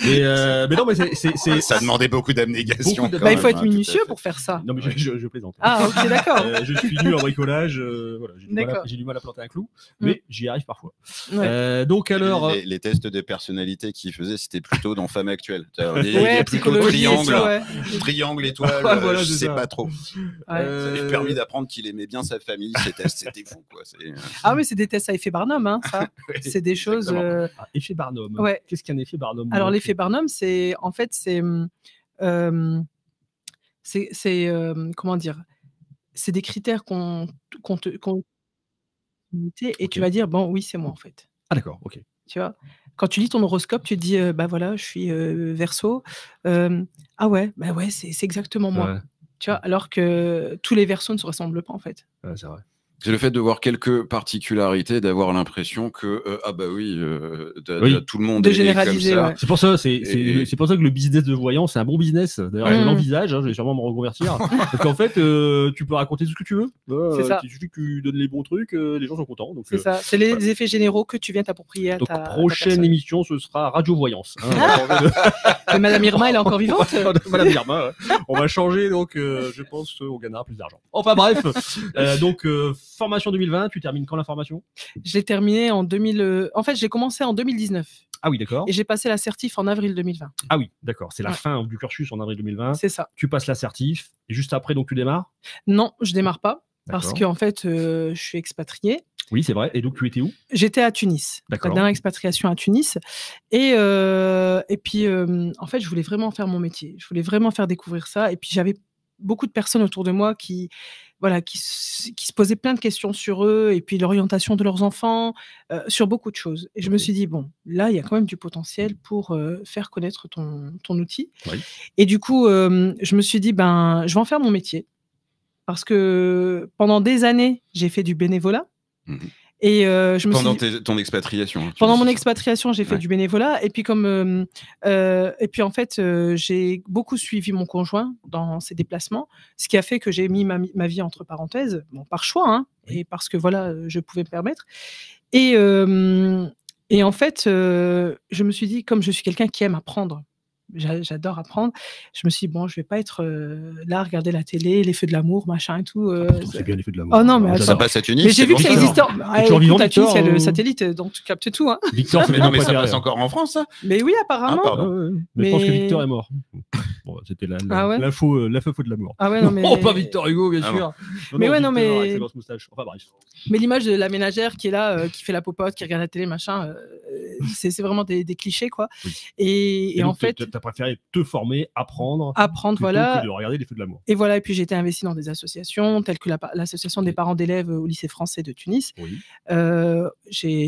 mais non, mais c'est... Ça demandait beaucoup d'abnégation. Il faut être minutieux pour faire ça. Non, mais je plaisante. Ah, ok, d'accord. Je suis nul en bricolage. J'ai du mal à planter un clou, mais j'y arrive parfois. Ouais. Donc alors... Les tests de personnalité qu'ils faisaient, c'était plutôt dans Femme Actuelle. Plutôt triangle, étoile, je sais pas trop. Ça lui a permis d'apprendre qu'il aimait bien sa famille, ces tests, c'était fou, quoi. Ah oui, c'est des tests à effet Barnum, ça. C'est des choses... Effet Barnum. Ouais. Qu'est-ce qu'un effet Barnum ? Alors, l'effet Barnum, c'est... En fait, comment dire ? C'est des critères qu'on et tu vas dire, oui, c'est moi, en fait. Ah d'accord, ok. Tu vois ? Quand tu lis ton horoscope, tu te dis, voilà, je suis Verseau. Ah ouais, c'est exactement moi. Ouais. Tu vois ? Alors que tous les Verseaux ne se ressemblent pas, en fait. Ouais, c'est vrai. C'est le fait de voir quelques particularités, d'avoir l'impression que tout le monde de est généraliser, comme ça. Ouais. C'est pour ça, c'est pour ça que le business de voyant, c'est un bon business. D'ailleurs, je l'envisage, je vais sûrement me reconvertir. Parce qu'en fait, tu peux raconter tout ce que tu veux. C'est ça. Il suffit que tu donnes les bons trucs, les gens sont contents. C'est ça. C'est les effets généraux que tu viens t'approprier à ta prochaine émission, ce sera Radio Voyance. Mais Madame Irma, elle est encore vivante. Madame Irma, on va changer, donc je pense qu'on gagnera plus d'argent. Enfin bref, donc formation 2020, tu termines quand la formation ? Je l'ai terminée en 2000. En fait, j'ai commencé en 2019. Ah oui, d'accord. Et j'ai passé la certif en avril 2020. Ah oui, d'accord. C'est la fin du cursus en avril 2020. C'est ça. Tu passes la certif et juste après, donc tu démarres ? Non, je démarre pas parce qu'en fait, je suis expatriée. Oui, c'est vrai. Et donc, tu étais où ? J'étais à Tunis. D'accord. La dernière expatriation à Tunis. Et puis, en fait, je voulais vraiment faire mon métier. Je voulais vraiment faire découvrir ça. Et puis, j'avais beaucoup de personnes autour de moi qui se posaient plein de questions sur eux et puis l'orientation de leurs enfants, sur beaucoup de choses. Et je me suis dit, bon, là, il y a quand même du potentiel pour faire connaître ton outil. Oui. Et du coup, je me suis dit, je vais en faire mon métier. Parce que pendant des années, j'ai fait du bénévolat. Et ton expatriation. Pendant mon expatriation, j'ai fait du bénévolat. Et puis, en fait, j'ai beaucoup suivi mon conjoint dans ses déplacements, ce qui a fait que j'ai mis ma vie entre parenthèses, bon, par choix, hein, et parce que voilà, je pouvais me permettre. Et en fait, je me suis dit, comme je suis quelqu'un qui aime apprendre, j'adore apprendre. Je me suis dit, bon, je vais pas être là à regarder la télé, les feux de l'amour, machin et tout. C'est bien les feux de l'amour. Oh non, mais ça passe à Tunis. Mais j'ai vu que ça existait. À Tunis, il y a le satellite, donc tu captes tout. Hein. Victor, mais non, mais ça passe encore en France, ça. Mais oui, apparemment. Mais je pense que Victor est mort. Bon, c'était l'info de l'amour. Ah ouais, non, mais... Oh, pas Victor Hugo, bien sûr. Mais ouais, non, mais... Enfin, bref. Mais l'image de la ménagère qui est là, qui fait la popote, qui regarde la télé, machin, c'est vraiment des clichés, quoi. Oui. Et en fait... T'as préféré te former, apprendre, voilà. que de regarder les feux de l'amour. Et voilà, et puis j'ai été investi dans des associations, telles que l'association des parents d'élèves au lycée français de Tunis. Oui. J'ai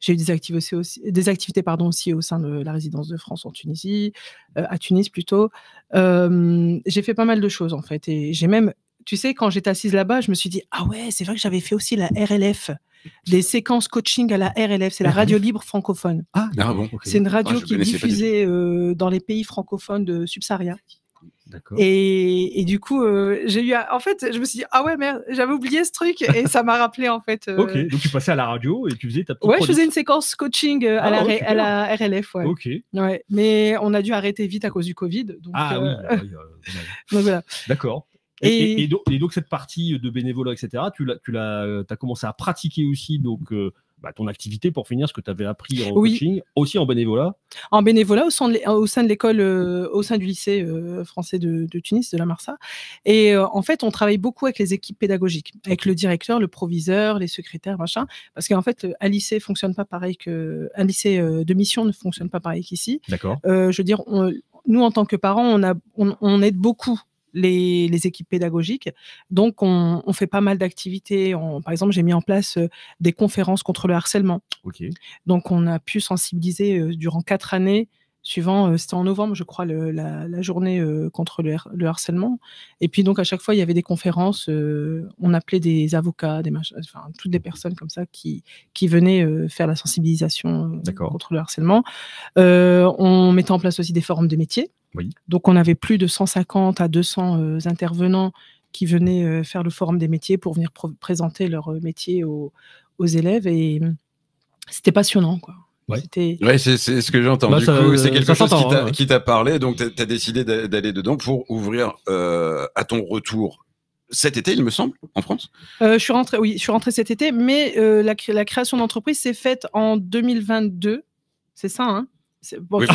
eu des activités aussi au sein de la résidence de France en Tunisie, à Tunis plutôt. J'ai fait pas mal de choses en fait. Et j'ai même, tu sais, quand j'étais assise là-bas, je me suis dit, ah ouais, c'est vrai que j'avais fait aussi la RLF, des séquences coaching à la RLF, c'est la radio libre francophone. Ah bon, okay. C'est une radio qui est diffusée dans les pays francophones de subsahariens. D'accord. Et du coup, j'ai eu, en fait, je me suis dit, ah ouais, merde, j'avais oublié ce truc et ça m'a rappelé en fait. Ok, donc tu passais à la radio et tu faisais ta petite Ouais, je faisais une séquence coaching à la RLF, ouais. Ok. Ouais, mais on a dû arrêter vite à cause du Covid. Donc, donc voilà. D'accord. Et donc cette partie de bénévolat, etc., t'as commencé à pratiquer aussi donc ton activité pour finir ce que tu avais appris en coaching, aussi en bénévolat. En bénévolat au sein de l'école, au sein du lycée français de Tunis, de la Marsa. Et en fait, on travaille beaucoup avec les équipes pédagogiques, avec le directeur, le proviseur, les secrétaires, machin. Parce qu'en fait, un lycée fonctionne pas pareil un lycée de mission ne fonctionne pas pareil qu'ici. D'accord. Je veux dire, nous en tant que parents, on aide beaucoup les équipes pédagogiques. Donc, on fait pas mal d'activités. Par exemple, j'ai mis en place des conférences contre le harcèlement. Okay. Donc, on a pu sensibiliser durant 4 années, suivant, c'était en novembre, je crois, la journée contre le harcèlement. Et puis, donc, à chaque fois, il y avait des conférences. On appelait des avocats, toutes des personnes comme ça qui venaient faire la sensibilisation contre le harcèlement. On mettait en place aussi des forums de métiers. Oui. Donc, on avait plus de 150 à 200 intervenants qui venaient faire le forum des métiers pour venir présenter leur métier aux élèves. Et c'était passionnant, quoi. Ouais, c'est ce que j'entends. Du coup, c'est quelque chose qui t'a parlé. Donc, tu as décidé d'aller dedans pour ouvrir à ton retour cet été, il me semble, en France. Je suis rentrée cet été, mais la création d'entreprise s'est faite en 2022. C'est ça, hein? Bon, non,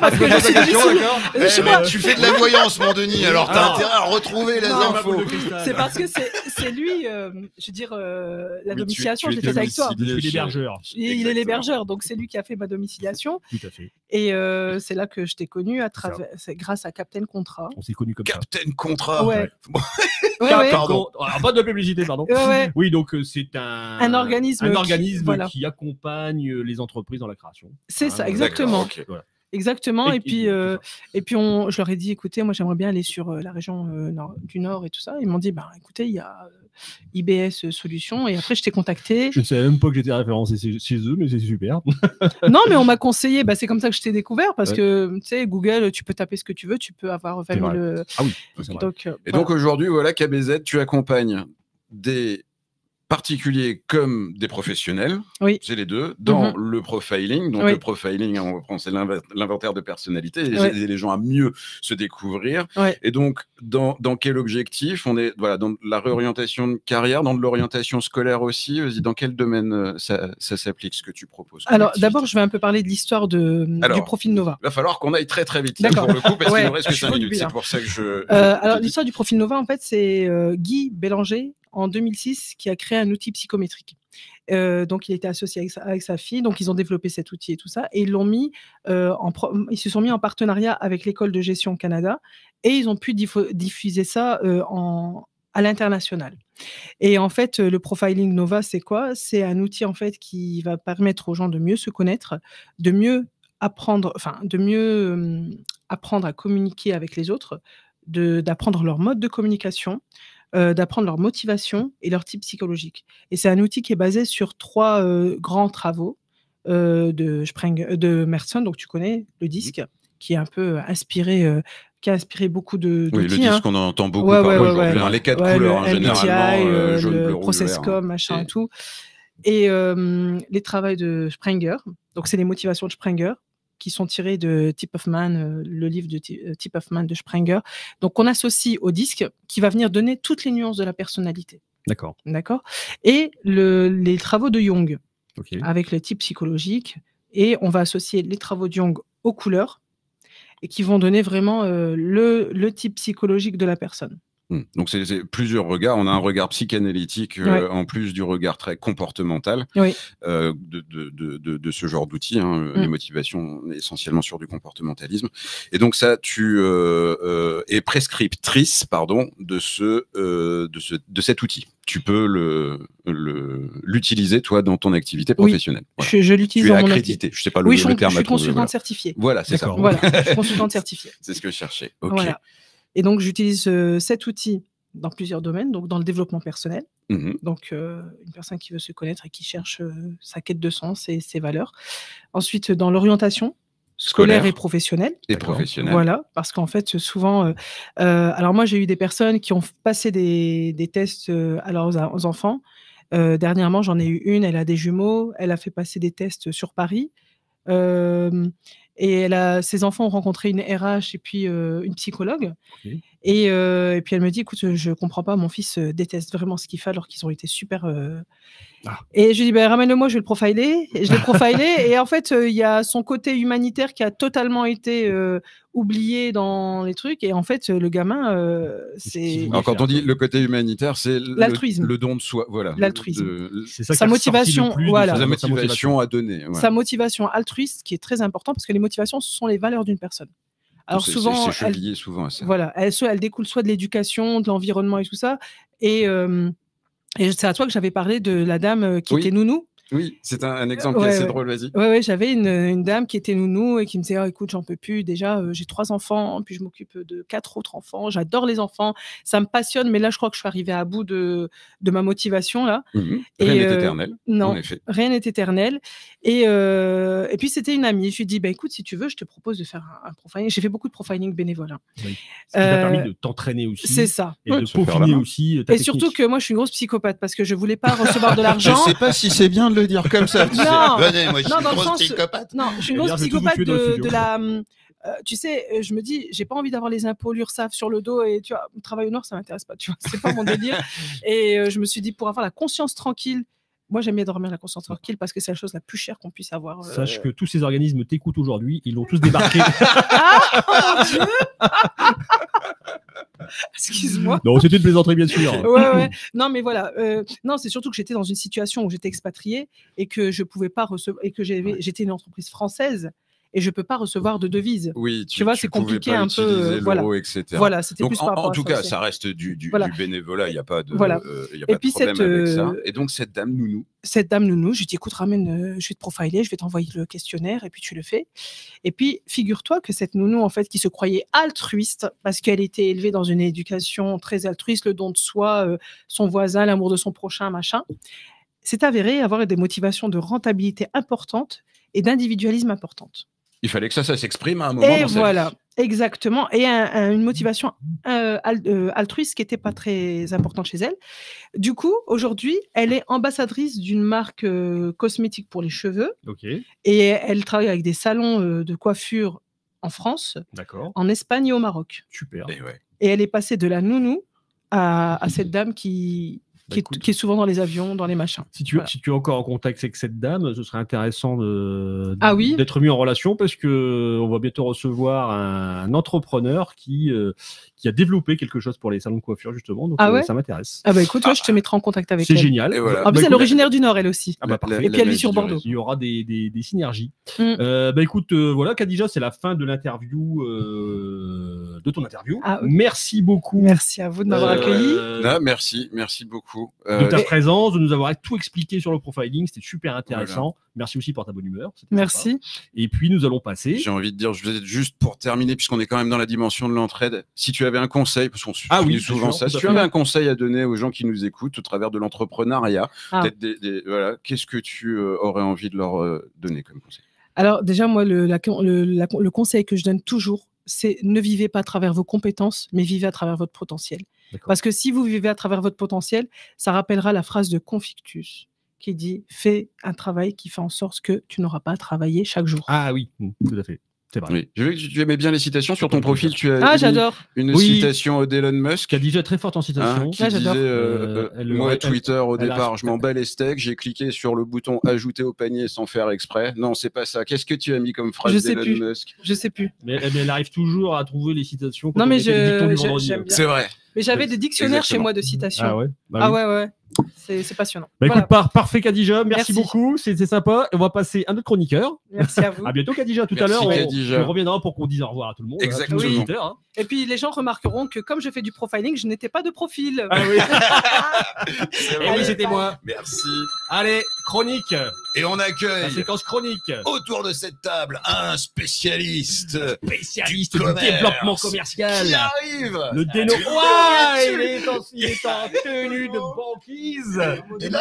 parce que tu fais de la voyance, mon Denis, alors t'as intérêt à retrouver les infos. C'est parce que c'est lui, je veux dire, la domiciliation, je l'ai faite avec toi. Il est l'hébergeur. Il est l'hébergeur, donc c'est lui qui a fait ma domiciliation. Tout à fait. Et c'est là que je t'ai connu grâce à Captain Contrat. On s'est connu comme Captain Contrat. Ouais. Pardon. Pas de publicité, pardon. Ouais. Oui, donc c'est un organisme qui accompagne les entreprises dans la création. C'est ça, exactement. Okay. Voilà. Exactement. Et puis je leur ai dit, écoutez, moi j'aimerais bien aller sur la région du Nord et tout ça. Ils m'ont dit, écoutez, il y a IBS Solutions. Et après, je t'ai contacté. Je ne savais même pas que j'étais référencé chez eux, mais c'est super. Non, mais on m'a conseillé. C'est comme ça que je t'ai découvert parce que tu sais, Google, tu peux taper ce que tu veux, tu peux avoir 20 000. Ah oui. Donc, donc aujourd'hui, voilà, KBZ, tu accompagnes des particuliers comme des professionnels, c'est les deux, dans le profiling. Donc le profiling, on reprend, c'est l'inventaire de personnalité, aider les gens à mieux se découvrir. Et donc, dans quel objectif? On est dans la réorientation de carrière, dans de l'orientation scolaire aussi. Vas-y, dans quel domaine ça s'applique, ce que tu proposes? Alors, d'abord, je vais un peu parler de l'histoire du profil Nova. Il va falloir qu'on aille très très vite pour le coup, parce qu'il nous reste que 5 minutes. C'est pour ça que je... alors, l'histoire du profil Nova, en fait, c'est Guy Bélanger, en 2006, qui a créé un outil psychométrique. Donc, il était associé avec sa fille. Donc, ils ont développé cet outil et tout ça. Et ils l'ont mis, ils se sont mis en partenariat avec l'École de gestion Canada et ils ont pu diffuser ça à l'international. Et en fait, le Profiling Nova, c'est quoi? C'est un outil en fait qui va permettre aux gens de mieux se connaître, de mieux apprendre, enfin, de mieux apprendre à communiquer avec les autres, d'apprendre leur mode de communication, d'apprendre leur motivation et leur type psychologique. Et c'est un outil qui est basé sur 3 grands travaux de Merson, donc tu connais le disque, qui est un peu inspiré, qui a inspiré beaucoup d'outils. Oui, le disque, on en entend beaucoup parler aujourd'hui. Les 4 couleurs, généralement, jaune, bleu, rouge, Processcom, machin et tout. Et les travaux de Springer, donc c'est les motivations de Springer, qui sont tirés de Tip of Man, le livre de Tip of Man de Springer. Donc, on associe au disque qui va venir donner toutes les nuances de la personnalité. D'accord. Et les travaux de Jung, avec le type psychologique. Et on va associer les travaux de Jung aux couleurs et qui vont donner vraiment le type psychologique de la personne. Donc, c'est plusieurs regards. On a un regard psychanalytique en plus du regard très comportemental de ce genre d'outils. Les motivations essentiellement sur du comportementalisme. Et donc, ça, tu es prescriptrice de cet outil. Tu peux l'utiliser, toi, dans ton activité professionnelle. Voilà. Je l'utilise dans mon activité. Je ne sais pas le terme. Je suis consultante certifiée. Voilà, c'est ça. Voilà, je suis consultante certifiée. C'est ce que je cherchais. Voilà. Et donc, j'utilise cet outil dans plusieurs domaines, donc dans le développement personnel. Donc, une personne qui veut se connaître et qui cherche sa quête de sens et ses valeurs. Ensuite, dans l'orientation scolaire et professionnelle. Voilà, parce qu'en fait, souvent... alors, moi, j'ai eu des personnes qui ont passé des tests aux enfants. Dernièrement, j'en ai eu une, elle a des jumeaux. Elle a fait passer des tests sur Paris. Et ses enfants ont rencontré une RH et puis une psychologue. Et puis elle me dit, écoute, je comprends pas, mon fils déteste vraiment ce qu'il fait alors qu'ils ont été super... Et je lui dis, ramène-le-moi, je vais le profiler. Et je l'ai profilé. Et en fait, il y a son côté humanitaire qui a totalement été oublié dans les trucs. Et en fait, le gamin, c'est... Alors, quand on dit le côté humanitaire, c'est l'altruisme. Le don de soi. Voilà. L'altruisme. C'est ça sa motivation, sa motivation à donner. Sa motivation altruiste, qui est très important, parce que les motivations, ce sont les valeurs d'une personne. Alors souvent, c'est lié souvent à ça. Voilà, elle découle soit de l'éducation, de l'environnement et tout ça. Et c'est à toi que j'avais parlé de la dame qui était nounou. Oui, c'est un exemple qui est assez drôle, vas-y. Oui, j'avais une dame qui était nounou et qui me disait écoute, j'en peux plus. Déjà, j'ai 3 enfants, puis je m'occupe de 4 autres enfants. J'adore les enfants, ça me passionne, mais là, je crois que je suis arrivée à bout de ma motivation. Là. Rien n'est éternel. Non, en effet. Rien n'est éternel. Et puis, c'était une amie. Je lui ai dit écoute, si tu veux, je te propose de faire un profiling. J'ai fait beaucoup de profiling bénévole. Oui. Ce qui t'a permis de t'entraîner aussi. C'est ça. Et de peaufiner aussi ta technique. Surtout que moi, je suis une grosse psychopathe parce que je voulais pas recevoir de l'argent. Je sais pas si c'est bien de le dire comme ça. Non, venez, moi je suis dans une grosse psychopathe. Non, je suis une grosse psychopathe de la. Tu sais, je me dis, j'ai pas envie d'avoir les impôts, l'URSSAF sur le dos et tu vois, le travail au Nord, ça m'intéresse pas, tu vois, c'est pas mon délire. Et je me suis dit, pour avoir la conscience tranquille, moi j'aime bien dormir la conscience tranquille parce que c'est la chose la plus chère qu'on puisse avoir. Sache que tous ces organismes t'écoutent aujourd'hui, ils l'ont tous débarqué. Ah, mon Dieu. Excuse-moi. Non, c'était une plaisanterie, bien sûr. Ouais. Non, mais voilà. Non, c'est surtout que j'étais dans une situation où j'étais expatriée et que je pouvais pas recevoir, et que j'étais une entreprise française et je peux pas recevoir de devises. Oui, tu vois, c'est compliqué un peu. Etc. Voilà, c'était donc, plus par rapport en tout à ça cas, aussi. Ça reste du bénévolat, il n'y a pas de, et puis problème avec ça. Et donc, cette dame nounou, je lui dis écoute, ramène, je vais te profiler, je vais t'envoyer le questionnaire et puis tu le fais. Et puis, figure-toi que cette nounou, en fait, qui se croyait altruiste parce qu'elle était élevée dans une éducation très altruiste, le don de soi, son voisin, l'amour de son prochain, machin, s'est avéré avoir des motivations de rentabilité importantes et d'individualisme importantes. Il fallait que ça s'exprime à un moment. Et voilà, exactement. Et une motivation altruiste qui n'était pas très importante chez elle. Du coup, aujourd'hui, elle est ambassadrice d'une marque cosmétique pour les cheveux. Et elle travaille avec des salons de coiffure en France, en Espagne et au Maroc. Super. Et elle est passée de la nounou à cette dame qui qui est souvent dans les avions, dans les machins. Si tu es encore en contact avec cette dame, ce serait intéressant oui d'être mis en relation parce qu'on va bientôt recevoir un entrepreneur qui a développé quelque chose pour les salons de coiffure, justement. Donc, ça m'intéresse. Écoute, je te mettrai en contact avec elle. C'est génial. En plus, elle est originaire du Nord, elle aussi. Et puis, elle vit sur Bordeaux. Il y aura des synergies. Écoute, voilà, Khadija, c'est la fin de l'interview, de ton interview. Merci beaucoup. Merci à vous de m'avoir accueilli. Merci beaucoup. De ta présence, de nous avoir tout expliqué sur le profiling, c'était super intéressant. Voilà. Merci aussi pour ta bonne humeur. Merci. Sympa. Et puis nous allons passer. J'ai envie de dire, juste pour terminer, puisqu'on est quand même dans la dimension de l'entraide, si tu avais un conseil, parce qu'on suit souvent ça, si tu avais un conseil à donner aux gens qui nous écoutent au travers de l'entrepreneuriat, peut-être voilà, qu'est-ce que tu aurais envie de leur donner comme conseil? Alors déjà, moi, le conseil que je donne toujours, c'est ne vivez pas à travers vos compétences, mais vivez à travers votre potentiel. Parce que si vous vivez à travers votre potentiel, ça rappellera la phrase de Confucius qui dit « Fais un travail qui fait en sorte que tu n'auras pas à travailler chaque jour ». Ah oui, tout à fait. C'est vrai. Oui. J'ai vu que tu aimais bien les citations sur ton profil. Tu as j'adore. Une citation d'Elon Musk. Qui a déjà très forte en citation. Qui disait moi, Twitter, au départ, je m'en bats les steaks. J'ai cliqué sur le bouton ajouter au panier sans faire exprès. Non, c'est pas ça. Qu'est-ce que tu as mis comme phrase d'Elon Musk? Je sais plus. Mais elle arrive toujours à trouver les citations. Non, mais j'aime bien. C'est vrai. Mais j'avais des dictionnaires chez moi de citations. Ah ouais. Ouais. C'est passionnant. Écoute, parfait Khadija, merci beaucoup, c'était sympa. On va passer à notre chroniqueur. Merci à vous. À bientôt Khadija, tout à l'heure on reviendra pour qu'on dise au revoir à tout le monde. Exactement. Et puis les gens remarqueront que comme je fais du profiling, je n'étais pas de profil. Ah oui. Et oui, c'était moi. Merci. Allez, chronique. Et on accueille la séquence chronique. Autour de cette table, un spécialiste du développement commercial. Qui arrive. Le déno. Il est en tenue de banquise. Il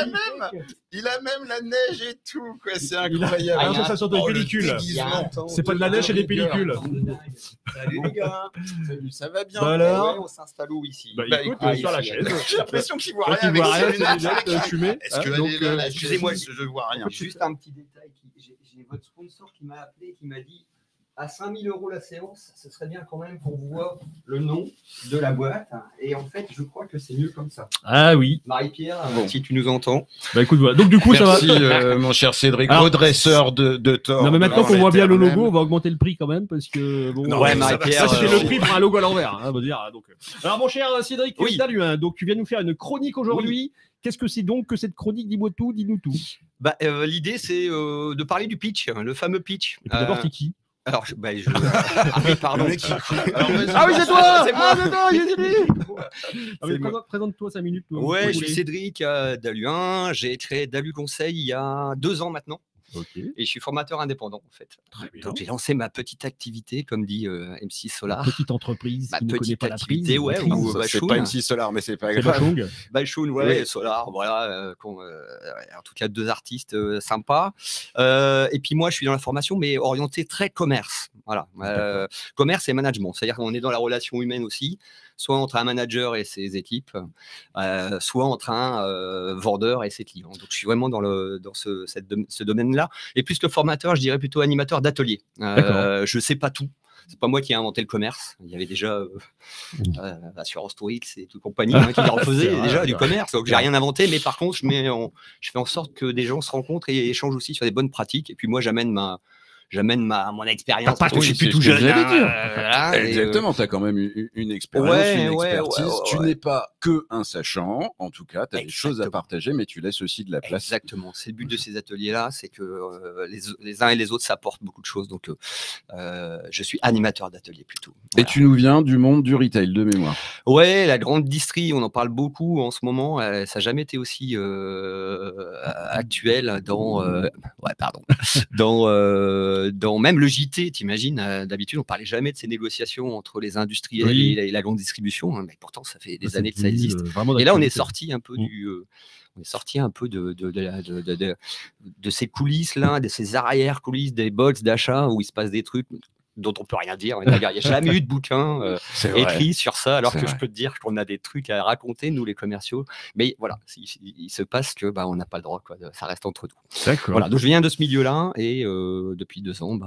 a même la neige et tout, quoi. C'est incroyable. Ça sort de pellicules. C'est pas de la neige, c'est des pellicules. Salut les gars. Salut, ça va bien. Alors, on s'installe où ici? Écoute, sur la chaise. J'ai l'impression qu'il voit rien. Il voit rien, c'est des lunettes fumées. Excusez-moi, je vois rien. Juste un petit détail. J'ai votre sponsor qui m'a appelé, qui m'a dit à 5 000 € la séance, ce serait bien quand même qu'on voit le nom de la boîte. Et en fait, je crois que c'est mieux comme ça. Ah oui. Marie-Pierre, si tu nous entends. Écoute, voilà. Donc du coup, merci, ça va. Mon cher Cédric, redresseur de tort. Non, mais maintenant qu'on voit bien le logo, on va augmenter le prix quand même parce que bon. Non, Marie-Pierre. Ça, c'était le prix pour un logo à l'envers. On va dire. Donc. Alors, mon cher Cédric, Daluin, donc tu viens nous faire une chronique aujourd'hui. Oui. Qu'est-ce que c'est donc que cette chronique? Dis-moi tout, dis-nous tout. L'idée, c'est de parler du pitch, le fameux pitch. Et puis d'abord, t'es qui? Alors, pardon. C'est toi. C'est moi, j'ai dit. Présente-toi 5 minutes. Ouais, je suis Cédric Daluin. J'ai créé Dalu Conseil il y a 2 ans maintenant. Okay. Et je suis formateur indépendant en fait. Très bien. Donc j'ai lancé ma petite activité, comme dit MC Solar. Petite entreprise. Ma qui petite ne connaît pas activité, la prise. C'est pas MC Solar, mais c'est pas grave. Bachung. Bachung, ouais, Solar, voilà. En tout cas, 2 artistes sympas. Et puis moi, je suis dans la formation, mais orienté très commerce. Voilà. Commerce et management. C'est-à-dire qu'on est dans la relation humaine aussi, soit entre un manager et ses équipes, soit entre un vendeur et ses clients. Donc je suis vraiment dans ce domaine-là. Et plus que formateur, je dirais plutôt animateur d'atelier. Je sais pas tout. C'est pas moi qui ai inventé le commerce. Il y avait déjà Assurance Tourix et toute compagnie qui en faisaient déjà du commerce. Donc j'ai rien inventé, mais par contre, je fais en sorte que des gens se rencontrent et échangent aussi sur des bonnes pratiques. Et puis moi, j'amène mon expérience. Parce que je suis plus tout jeune. Exactement, tu as quand même une expérience, une expertise. Tu n'es pas que un sachant, en tout cas, tu as des choses à partager, mais tu laisses aussi de la place. Exactement, c'est le but de ces ateliers-là, c'est que les uns et les autres s'apportent beaucoup de choses. Donc, je suis animateur d'atelier plutôt. Voilà. Et tu nous viens du monde du retail, de mémoire. Ouais, la grande distrie, on en parle beaucoup en ce moment. Ça n'a jamais été aussi actuel dans même le JT, t'imagines, d'habitude, on parlait jamais de ces négociations entre les industriels et la grande distribution, mais pourtant, ça fait des années que ça existe. Et là, on est sorti un peu de ces coulisses-là, de ces arrière-coulisses, des box d'achat où il se passe des trucs dont on peut rien dire. Il n'y a jamais eu de bouquin écrit sur ça, alors que je peux te dire qu'on a des trucs à raconter, nous les commerciaux. Mais voilà, il se passe que on n'a pas le droit, ça reste entre nous. D'accord. Voilà, donc je viens de ce milieu-là et depuis 2 ans,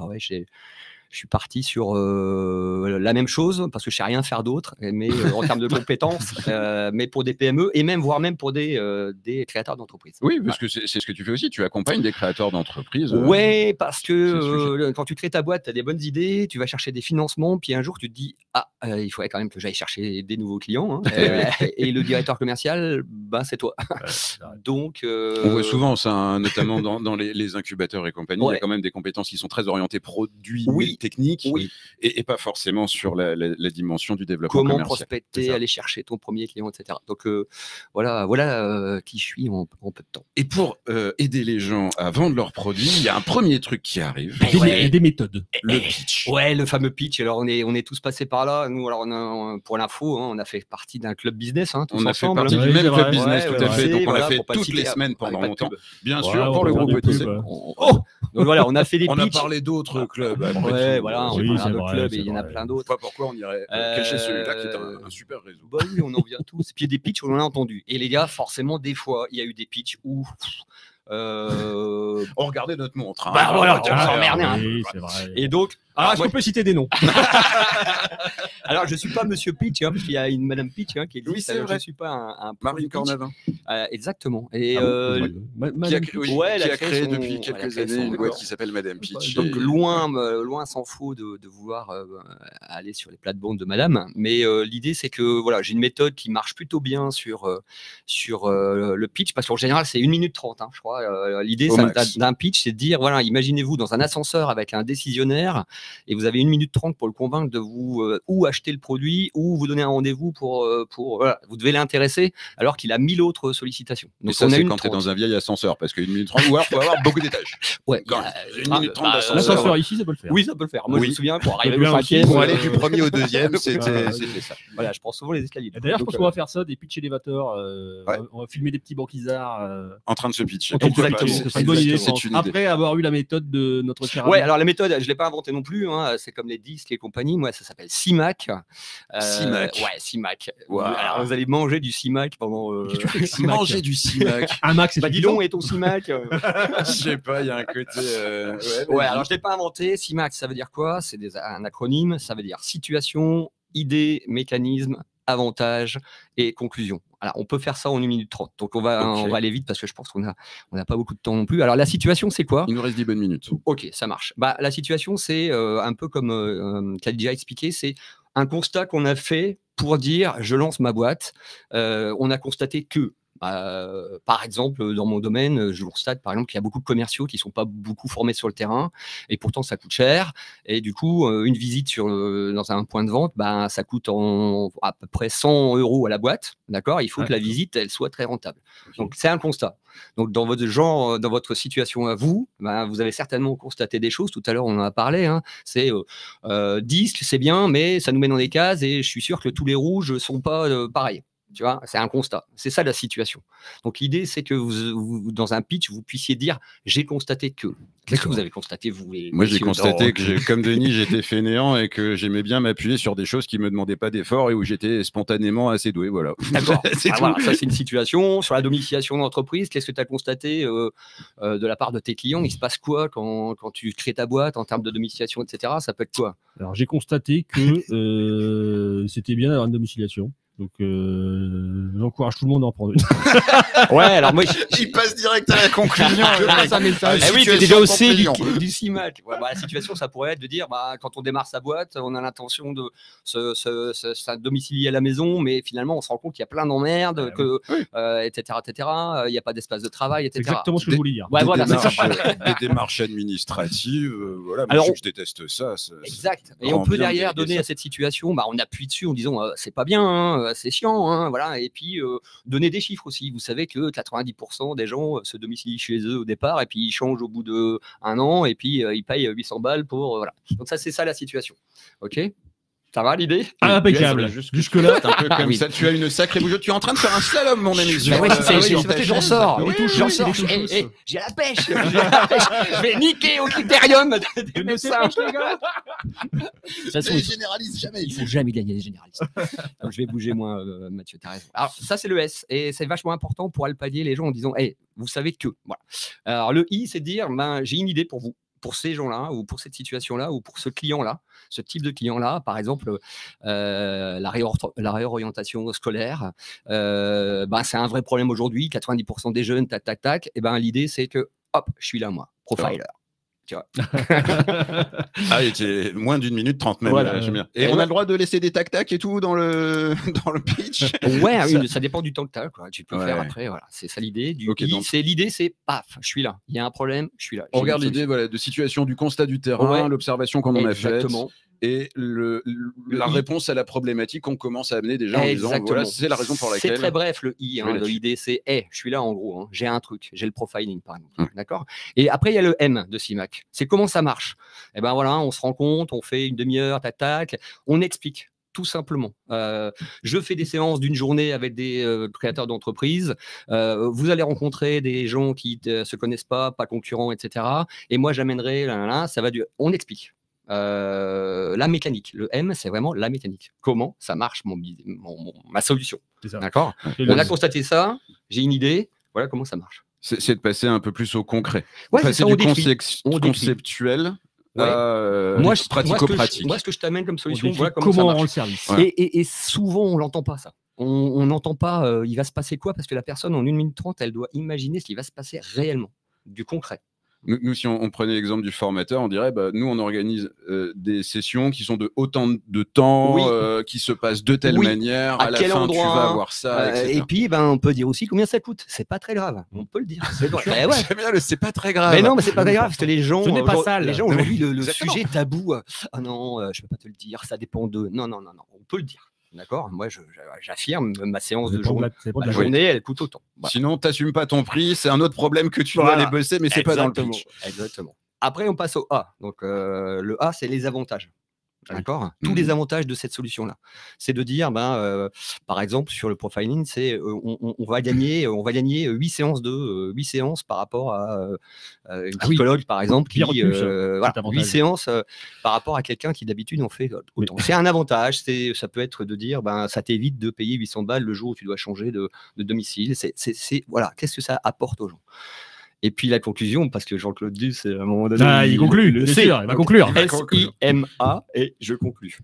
je suis parti sur la même chose parce que je sais rien faire d'autre, mais en termes de compétences, mais pour des PME et voire même pour des créateurs d'entreprises. Oui, parce que c'est ce que tu fais aussi. Tu accompagnes des créateurs d'entreprises. Ouais, parce que quand tu crées ta boîte, tu as des bonnes idées, tu vas chercher des financements, puis un jour tu te dis il faudrait quand même que j'aille chercher des nouveaux clients. Hein, et le directeur commercial, c'est toi. Donc, on voit souvent ça, notamment dans les incubateurs et compagnie. Il y a quand même des compétences qui sont très orientées produits, techniques, et pas forcément sur la dimension du développement commercial. Comment prospecter, aller chercher ton premier client, etc. Donc voilà qui je suis en peu de temps. Et pour aider les gens à vendre leurs produits, il y a un premier truc qui arrive. Des méthodes. Le pitch. Ouais, le fameux pitch. Alors on est tous passés par là. Nous, alors pour l'info, on a fait partie d'un club business. Tous on a ensemble. fait partie du même club business, tout à fait. Donc on a fait toutes les semaines pendant longtemps. Bien sûr, pour le groupe ETC. Donc voilà, on a fait des pitchs. On a parlé d'autres clubs. Ouais, voilà, on parle d'autres clubs et il y en a plein d'autres. Pas pourquoi on irait cacher celui-là qui est un super réseau. Bah oui, on en vient tous. Puis il y a des pitchs, on en a entendu. Et les gars, forcément, des fois, il y a eu des pitchs où on regardait notre montre. Voilà, on s'emmerdait un peu. Et donc, est-ce qu'on peut citer des noms? Alors, je ne suis pas Monsieur Pitch, parce qu'il y a une Madame Pitch qui existe. Oui, c'est vrai. Je ne suis pas un Marie Cornavin. Exactement. Et qui a créé depuis quelques années une boîte qui s'appelle Madame Pitch. Donc, loin s'en faut de vouloir aller sur les plates-bandes de Madame. Mais l'idée, c'est que voilà, j'ai une méthode qui marche plutôt bien sur le pitch, parce qu'en général, c'est 1 minute 30, je crois. L'idée d'un pitch, c'est de dire, voilà, imaginez-vous dans un ascenseur avec un décisionnaire et vous avez 1 minute 30 pour le convaincre de vous ou acheter le produit ou vous donner un rendez-vous pour voilà, vous devez l'intéresser alors qu'il a 1000 autres sollicitations. Donc, ça, c'est quand tu es dans un vieil ascenseur parce qu'une minute 30, ou alors, il faut avoir beaucoup d'étages. Ouais, une minute 30 d'ascenseur. L'ascenseur ici, ça peut le faire. Oui, ça peut le faire. Moi, je me souviens, pour arriver au 5e. Pour aller du premier au deuxième, c'était ça. Voilà, je prends souvent les escaliers. D'ailleurs, je pense qu'on va faire ça, des pitch élévateurs. On va filmer des petits banquisards. En train de se pitcher. C'est une bonne idée. Après avoir eu la méthode de notre cher ami. Ouais, alors la méthode, je ne l'ai pas inventée non plus. C'est comme les disques et compagnie. Moi, ça s'appelle CIMAC. CIMAC. Ouais, CIMAC. Wow. Alors, vous allez manger du CIMAC pendant. Manger du CIMAC. Un max, c'est dis donc, et ton CIMAC Je sais pas, il y a un côté. Ouais, alors je ne l'ai pas inventé. CIMAC, ça veut dire quoi? C'est un acronyme. Ça veut dire situation, idée, mécanisme, avantage et conclusion. Alors, on peut faire ça en 1 minute 30. Donc, on va aller vite parce que je pense qu'on n'a pas beaucoup de temps non plus. Alors, la situation, c'est quoi? Il nous reste 10 bonnes minutes. Ok, ça marche. La situation, c'est un peu comme tu as déjà expliqué, c'est un constat qu'on a fait pour dire je lance ma boîte. On a constaté que par exemple, dans mon domaine, je constate par exemple qu'il y a beaucoup de commerciaux qui ne sont pas beaucoup formés sur le terrain et pourtant ça coûte cher. Et du coup, une visite dans un point de vente, ça coûte à peu près 100 € à la boîte. D'accord ? Il faut que la visite elle soit très rentable. Okay. Donc, c'est un constat. Donc, dans votre situation à vous, vous avez certainement constaté des choses. Tout à l'heure, on en a parlé. C'est disque, c'est bien, mais ça nous met dans des cases et je suis sûr que tous les rouges ne sont pas pareils. Tu vois, c'est un constat. C'est ça la situation. Donc l'idée, c'est que vous, dans un pitch, vous puissiez dire j'ai constaté que. Qu'est-ce que vous avez constaté, vous? Moi, j'ai constaté que, comme Denis, j'étais fainéant et que j'aimais bien m'appuyer sur des choses qui me demandaient pas d'effort et où j'étais spontanément assez doué. Voilà. D'accord. Voilà, ça, c'est une situation. Sur la domiciliation d'entreprise, qu'est-ce que tu as constaté de la part de tes clients? Il se passe quoi quand tu crées ta boîte en termes de domiciliation, etc. Ça peut être quoi? Alors, j'ai constaté que c'était bien d'avoir une domiciliation. Donc, j'encourage tout le monde à en prendre une. Ouais, alors moi, il passe direct à la conclusion. Un message. Oui, tu es déjà au C du CIMAC. Ouais, la situation, ça pourrait être de dire, quand on démarre sa boîte, on a l'intention de se domicilier à la maison, mais finalement, on se rend compte qu'il y a plein d'emmerdes, etc., etc. Il n'y a pas d'espace de travail, etc. C'est exactement ce que je voulais dire. Ouais, voilà, des démarches administratives. Voilà, alors, je déteste ça. Exact. Et on peut derrière donner à cette situation, on appuie dessus en disant, c'est pas bien. C'est chiant, voilà. Et puis donner des chiffres aussi. Vous savez que 90% des gens se domicilient chez eux au départ et puis ils changent au bout d'1 an et puis ils payent 800 balles pour voilà. Donc ça, c'est ça la situation. Ok. Ça va l'idée? Impeccable. Jusque-là, un peu comme ça. Tu as une sacrée bougeotte. Tu es en train de faire un slalom, mon ami. J'en sors. J'ai la pêche. Je vais niquer au critérium des médecins. Les généralistes, jamais. Il ne faut jamais gagner les généralistes. Donc, je vais bouger, moi, Mathieu, t'as raison. Alors, ça, c'est le S. Et c'est vachement important pour alpaguer les gens en disant, vous savez que. Voilà. Alors, le I, c'est de dire, j'ai une idée pour vous. pour ces gens-là, ou pour cette situation-là, ou pour ce client-là, ce type de client-là, par exemple, la réorientation scolaire, c'est un vrai problème aujourd'hui, 90% des jeunes, tac, tac, tac, et ben l'idée c'est que, hop, je suis là moi, profiler. Tu vois. Ah, il était moins d'1 minute 30 même. Voilà. J'aime bien. Et on a le droit de laisser des tac-tac et tout dans le pitch. Ouais, ça dépend du temps que tu as. Quoi. Tu peux faire après. Voilà. C'est ça l'idée. L'idée, c'est paf, je suis là. Il y a un problème, je suis là. On regarde l'idée de situation, du constat du terrain, l'observation qu'on en a faite. Et la réponse à la problématique qu'on commence à amener déjà en disant voilà, c'est la raison pour laquelle. C'est très bref le I. L'idée, c'est je suis là en gros. J'ai un truc, j'ai le profiling par exemple. D'accord. Et après, il y a le M de CIMAC. C'est comment ça marche. Et ben voilà, on se rend compte, on fait une demi-heure, tac, on explique. Tout simplement. Je fais des séances d'une journée avec des créateurs d'entreprises. Vous allez rencontrer des gens qui ne se connaissent pas concurrents, etc. Et moi, j'amènerai, ça va on explique. La mécanique. Le M, c'est vraiment la mécanique. Comment ça marche, ma solution. D'accord. On a constaté ça, j'ai une idée, voilà comment ça marche. C'est de passer un peu plus au concret. Passer du conceptuel pratico-pratique. Moi, ce que je t'amène comme solution, voilà comment on rend le service. Et souvent, on l'entend pas ça. On n'entend pas il va se passer quoi, parce que la personne, en 1 minute 30, elle doit imaginer ce qui va se passer réellement, du concret. Nous, si on prenait l'exemple du formateur, on dirait, nous, on organise des sessions qui sont de autant de temps, qui se passent de telle manière. À la fin, tu vas avoir ça, etc. Et puis, on peut dire aussi combien ça coûte. C'est pas très grave. On peut le dire. C'est pas très grave. Mais non, mais c'est pas très grave, parce que les gens, les gens aujourd'hui, le sujet tabou. Ah non, je peux pas te le dire. Ça dépend de. Non. On peut le dire. D'accord. Moi, j'affirme, ma séance de journée, elle coûte autant. Voilà. Sinon, tu n'assumes pas ton prix, c'est un autre problème que tu dois aller bosser, mais c'est pas dans le pitch. Exactement. Après, on passe au A. Donc, le A, c'est les avantages. D'accord. Tous les avantages de cette solution-là, c'est de dire, par exemple, sur le profiling, c'est on va gagner 8 séances par rapport à une psychologue, par exemple, qui 8 séances par rapport à quelqu'un qui d'habitude en fait autant. C'est un avantage. Ça peut être de dire, ça t'évite de payer 800 balles le jour où tu dois changer de domicile. Voilà, qu'est-ce que ça apporte aux gens. Et puis la conclusion, parce que Jean-Claude Duss, à un moment donné, il conclut, bien sûr, il va conclure. S-I-M-A, et je conclus.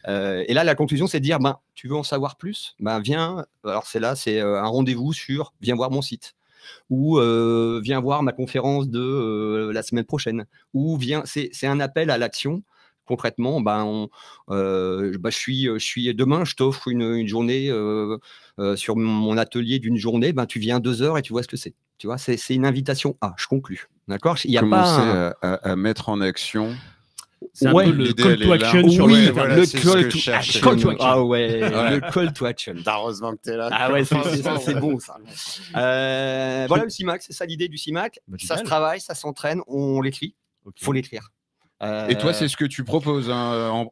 Et là, la conclusion, c'est de dire, tu veux en savoir plus, viens, alors c'est un rendez-vous sur, viens voir mon site, ou viens voir ma conférence de la semaine prochaine, ou c'est un appel à l'action. Concrètement, je suis demain, je t'offre une journée sur mon atelier d'une journée. Tu viens 2 heures et tu vois ce que c'est. Tu vois, c'est une invitation à. Je conclus. D'accord. Il y a commencer à mettre en action. C'est un peu le call to action sur le call to action. Ah ouais, le call to action. Heureusement que t'es là. Ah ouais, c'est bon ça. Voilà le CIMAC, c'est ça l'idée du CIMAC. Ça se travaille, ça s'entraîne, on l'écrit. Faut l'écrire. Et toi, c'est ce que tu proposes en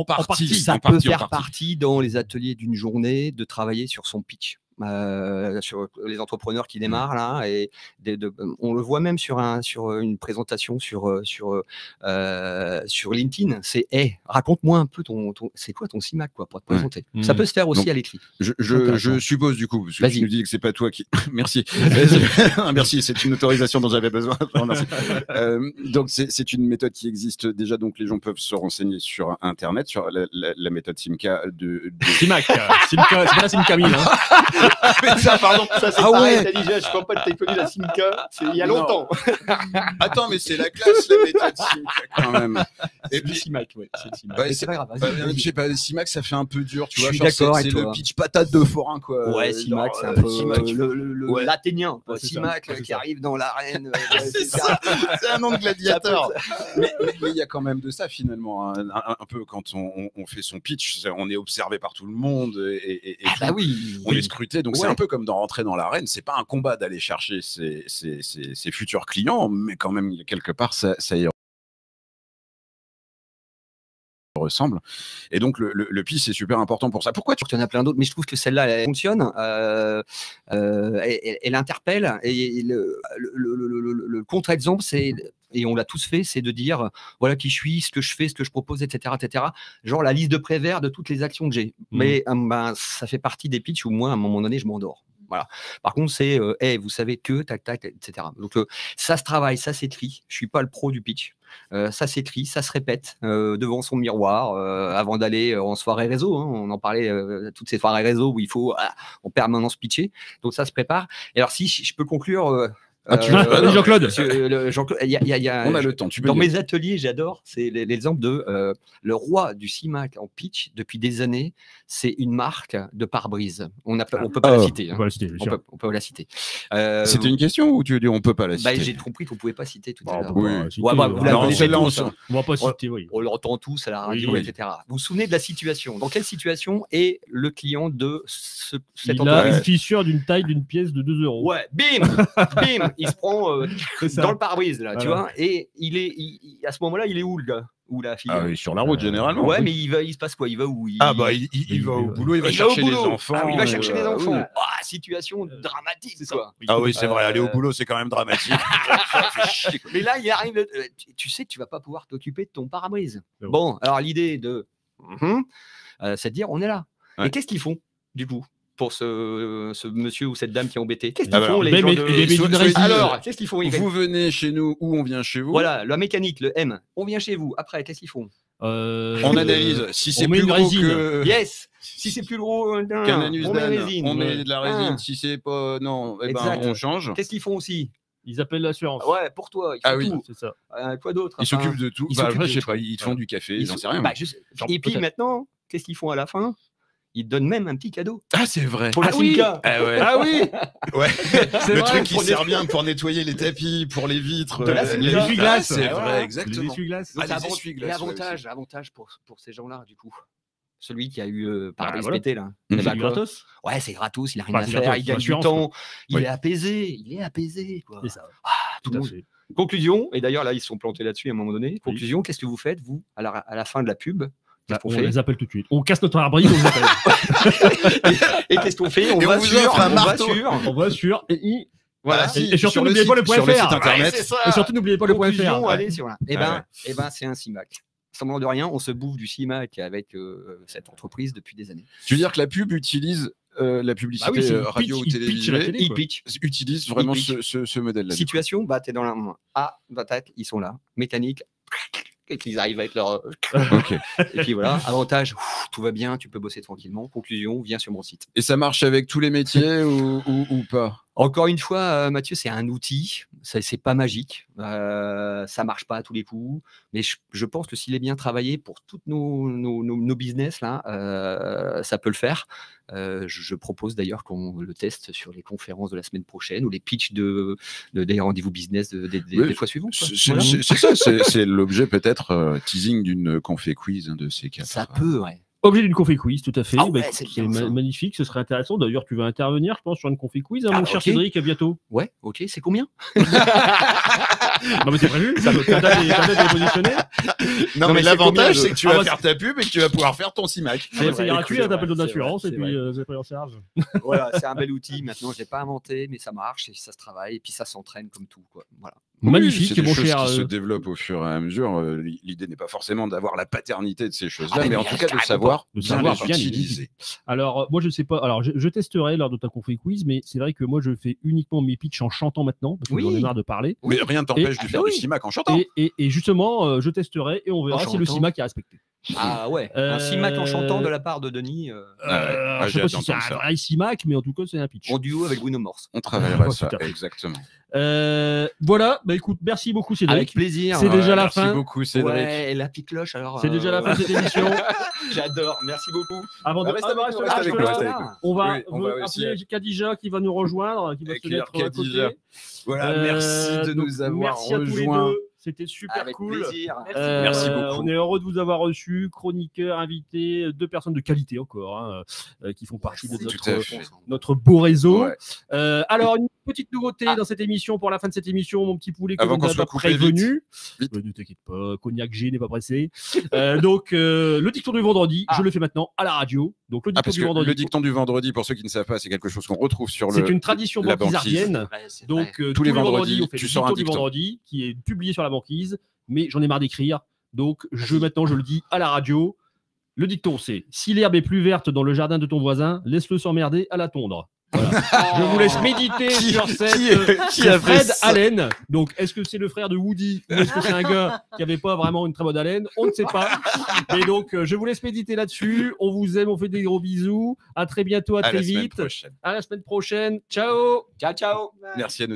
partie. Ça peut faire partie dans les ateliers d'une journée de travailler sur son pitch. Sur les entrepreneurs qui démarrent là, et on le voit même sur une présentation sur LinkedIn. C'est raconte-moi un peu c'est quoi ton CIMAC pour te présenter. Ça peut se faire aussi à l'écrit. Je suppose du coup, parce que tu nous dis que c'est pas toi qui. Merci. Merci, c'est une autorisation dont j'avais besoin. Donc c'est une méthode qui existe déjà, donc les gens peuvent se renseigner sur Internet sur la méthode SIMCA de CIMAC. C'est pas SIMCA 1000. Mais ça, pardon. Ça, c'est pareil, t'as dit, je crois pas que t'aies connu la SIMCA, c'est il y a longtemps. Attends, mais c'est la classe, la méthode SIMCA, quand même. Et puis SIMAC, c'est pas grave. Je sais pas, SIMAC, ça fait un peu dur, tu vois. Je suis d'accord c'est le pitch patate de forain, quoi. Ouais, SIMAC, c'est un peu l'Athénien, SIMAC qui arrive dans l'arène. C'est un nom de gladiateur. Mais il y a quand même de ça, finalement. Un peu quand on fait son pitch, on est observé par tout le monde. Et on est scruté. Donc c'est un peu comme rentrer dans l'arène. C'est pas un combat d'aller chercher ses futurs clients, mais quand même quelque part ça y ressemble. Et donc le pitch c'est super important pour ça. Pourquoi tu en as plein d'autres, mais je trouve que celle-là elle fonctionne, elle interpelle, et le contre-exemple c'est, et on l'a tous fait, c'est de dire voilà qui je suis, ce que je fais, ce que je propose, etc. Genre la liste de Prévert de toutes les actions que j'ai. Mais ça fait partie des pitchs où moi à un moment donné je m'endors. Voilà. Par contre, c'est, vous savez que, tac, tac, etc. Donc, ça se travaille, ça s'écrit. Je suis pas le pro du pitch. Ça s'écrit, ça se répète devant son miroir avant d'aller en soirée réseau. Hein. On en parlait, toutes ces soirées réseau où il faut en permanence pitcher. Donc, ça se prépare. Et alors, si je peux conclure... Jean-Claude. On a le temps. Dans mes ateliers, j'adore. C'est l'exemple de le roi du CIMAC en pitch depuis des années. C'est une marque de pare-brise. On peut pas la citer. Hein. On peut la citer. C'était une question ou tu veux dire on peut pas la citer? J'ai compris qu'on pouvait pas citer tout à l'heure. Oui. On va pas citer. Oui. On l'entend tous à la radio, etc. Vous vous souvenez de la situation? Dans quelle situation est le client de cette entreprise? Il a une fissure d'une taille d'une pièce de 2 €. Ouais, bim. Il se prend dans le pare-brise, là, tu vois, et à ce moment-là, il est où, le gars? Ou la fille? Ah oui, sur la route, généralement. Ouais, mais il se passe quoi? Il va où? Il va au boulot, il va chercher les enfants. Il va chercher les enfants. Situation dramatique, c'est ça. Ah oui, c'est vrai, aller au boulot, c'est quand même dramatique. Mais là, il arrive, tu sais que tu vas pas pouvoir t'occuper de ton pare-brise. Bon, alors l'idée c'est de dire, on est là. Et qu'est-ce qu'ils font, du coup, pour ce monsieur ou cette dame qui est embêté? Qu'est-ce qu'ils font, les gens de... Alors, qu'est-ce qu'ils font? Vous venez chez nous ou on vient chez vous? Voilà, la mécanique, le M. On vient chez vous. Après, qu'est-ce qu'ils font? On analyse. Si c'est plus gros que... Yes. Si c'est plus gros qu'un anus d'âne, on met de la résine. Si c'est pas... Non, on change. Qu'est-ce qu'ils font aussi? Ils appellent l'assurance. Ouais, pour toi. Oui, c'est ça. Quoi d'autre? Ils s'occupent de tout. Je sais pas, ils font du café, ils n'en savent rien. Et puis maintenant, qu'est-ce qu'ils font à la fin? Ils donnent même un petit cadeau. Ah, c'est vrai. Pour la Simca. Ah oui. Ouais. Le truc qui sert bien pour nettoyer les tapis, pour les vitres, les essuie-glaces. C'est vrai, exactement. Les essuie-glaces. L'avantage pour ces gens-là, du coup. Celui qui a eu pare-brise pété, là. C'est gratos. Ouais, c'est gratos, il a rien à faire, il gagne du temps, il est apaisé. Quoi. C'est ça. Tout le monde. Conclusion, et d'ailleurs là ils se sont plantés là-dessus à un moment donné. Conclusion, qu'est-ce que vous faites, vous, à la fin de la pub? On les appelle tout de suite. On casse notre pare-brise, on les appelle. Et qu'est-ce qu'on fait? On va sur et voilà. Et surtout n'oubliez pas le .fr. Et surtout n'oubliez pas le .fr. Allez sur là. Et ben c'est un CIMAC. Semblant de rien, on se bouffe du CIMAC avec cette entreprise depuis des années. Tu veux dire que la pub utilise la publicité radio ou télévisée, utilise vraiment ce modèle-là. Situation, t'es dans la... ils sont là. Mécanique, et qu'ils arrivent avec leur... Et puis voilà, avantage, tout va bien, tu peux bosser tranquillement. Conclusion, viens sur mon site. Et ça marche avec tous les métiers ou pas? Encore une fois, Mathieu, c'est un outil, c'est pas magique, ça marche pas à tous les coups, mais je pense que s'il est bien travaillé pour tous nos business, là, ça peut le faire. Je propose d'ailleurs qu'on le teste sur les conférences de la semaine prochaine ou les pitchs des rendez-vous business des fois suivantes. C'est ça, c'est l'objet peut-être teasing d'une confé quiz de ces quatre. Ça peut, ouais. Objet d'une confé quiz, tout à fait. C'est magnifique, ce serait intéressant. D'ailleurs, tu vas intervenir, je pense, sur une confé quiz, mon cher Cédric, à bientôt. Ouais, ok, c'est combien? Non, mais c'est prévu, t'as des positionner. Non, mais l'avantage, c'est que tu vas faire ta pub et que tu vas pouvoir faire ton CIMAC. C'est gratuit, t'appelles ton assurance et puis c'est pris en charge. Voilà, c'est un bel outil. Maintenant, je l'ai pas inventé, mais ça marche et ça se travaille et puis ça s'entraîne comme tout, quoi. Voilà. Magnifique, mon cher. Qui se développe au fur et à mesure. L'idée n'est pas forcément d'avoir la paternité de ces choses-là, mais en tout cas de savoir bien utiliser. Alors, moi, je ne sais pas. Alors, je testerai lors de ta confé quiz, mais c'est vrai que moi, je fais uniquement mes pitchs en chantant maintenant, parce que j'en ai marre de parler. Mais rien ne t'empêche de faire du CIMAC en chantant. Et justement, je testerai et on verra si le CIMAC est respecté. Ah ouais, un CIMAC en chantant de la part de Denis. Je sais pas si c'est un vrai CIMAC, mais en tout cas, c'est un pitch. En duo avec Bruno Morse. On travaillera ça, exactement. Voilà, écoute, merci beaucoup Cédric. Avec plaisir. C'est déjà la fin. Merci beaucoup Cédric. Ouais, et la petite cloche alors. C'est déjà la fin de cette émission. J'adore, merci beaucoup. Avant de rester avec nous, on va appeler Khadija qui va nous rejoindre, qui va se mettre à côté. Voilà, merci de nous avoir rejoints. C'était super cool. Plaisir. Merci beaucoup. On est heureux de vous avoir reçu, chroniqueurs, invités, 2 personnes de qualité encore, qui font partie de notre beau réseau. Ouais. Alors, une petite nouveauté dans cette émission, pour la fin de cette émission, mon petit poulet, comme on n'a pas prévenu. Ne t'inquiète pas, Cognac G n'est pas pressé. Donc, le dicton du vendredi, je le fais maintenant à la radio. Donc, le dicton du vendredi. Le dicton du vendredi, pour ceux qui ne savent pas, c'est quelque chose qu'on retrouve sur C'est une tradition banquisardienne. Donc, tous les vendredis, on fait le dicton du vendredi qui est publié sur la banquise, mais j'en ai marre d'écrire, donc maintenant je le dis à la radio. Le dicton c'est: si l'herbe est plus verte dans le jardin de ton voisin, laisse-le s'emmerder à la tondre. Voilà. Je vous laisse méditer sur cette Fred Allen. Donc, est-ce que c'est le frère de Woody ou est-ce que c'est un gars qui n'avait pas vraiment une très bonne haleine? On ne sait pas. Et donc, je vous laisse méditer là-dessus. On vous aime, on fait des gros bisous. À très bientôt, à très vite. À la semaine prochaine. Ciao. Ciao, ciao. Merci à nos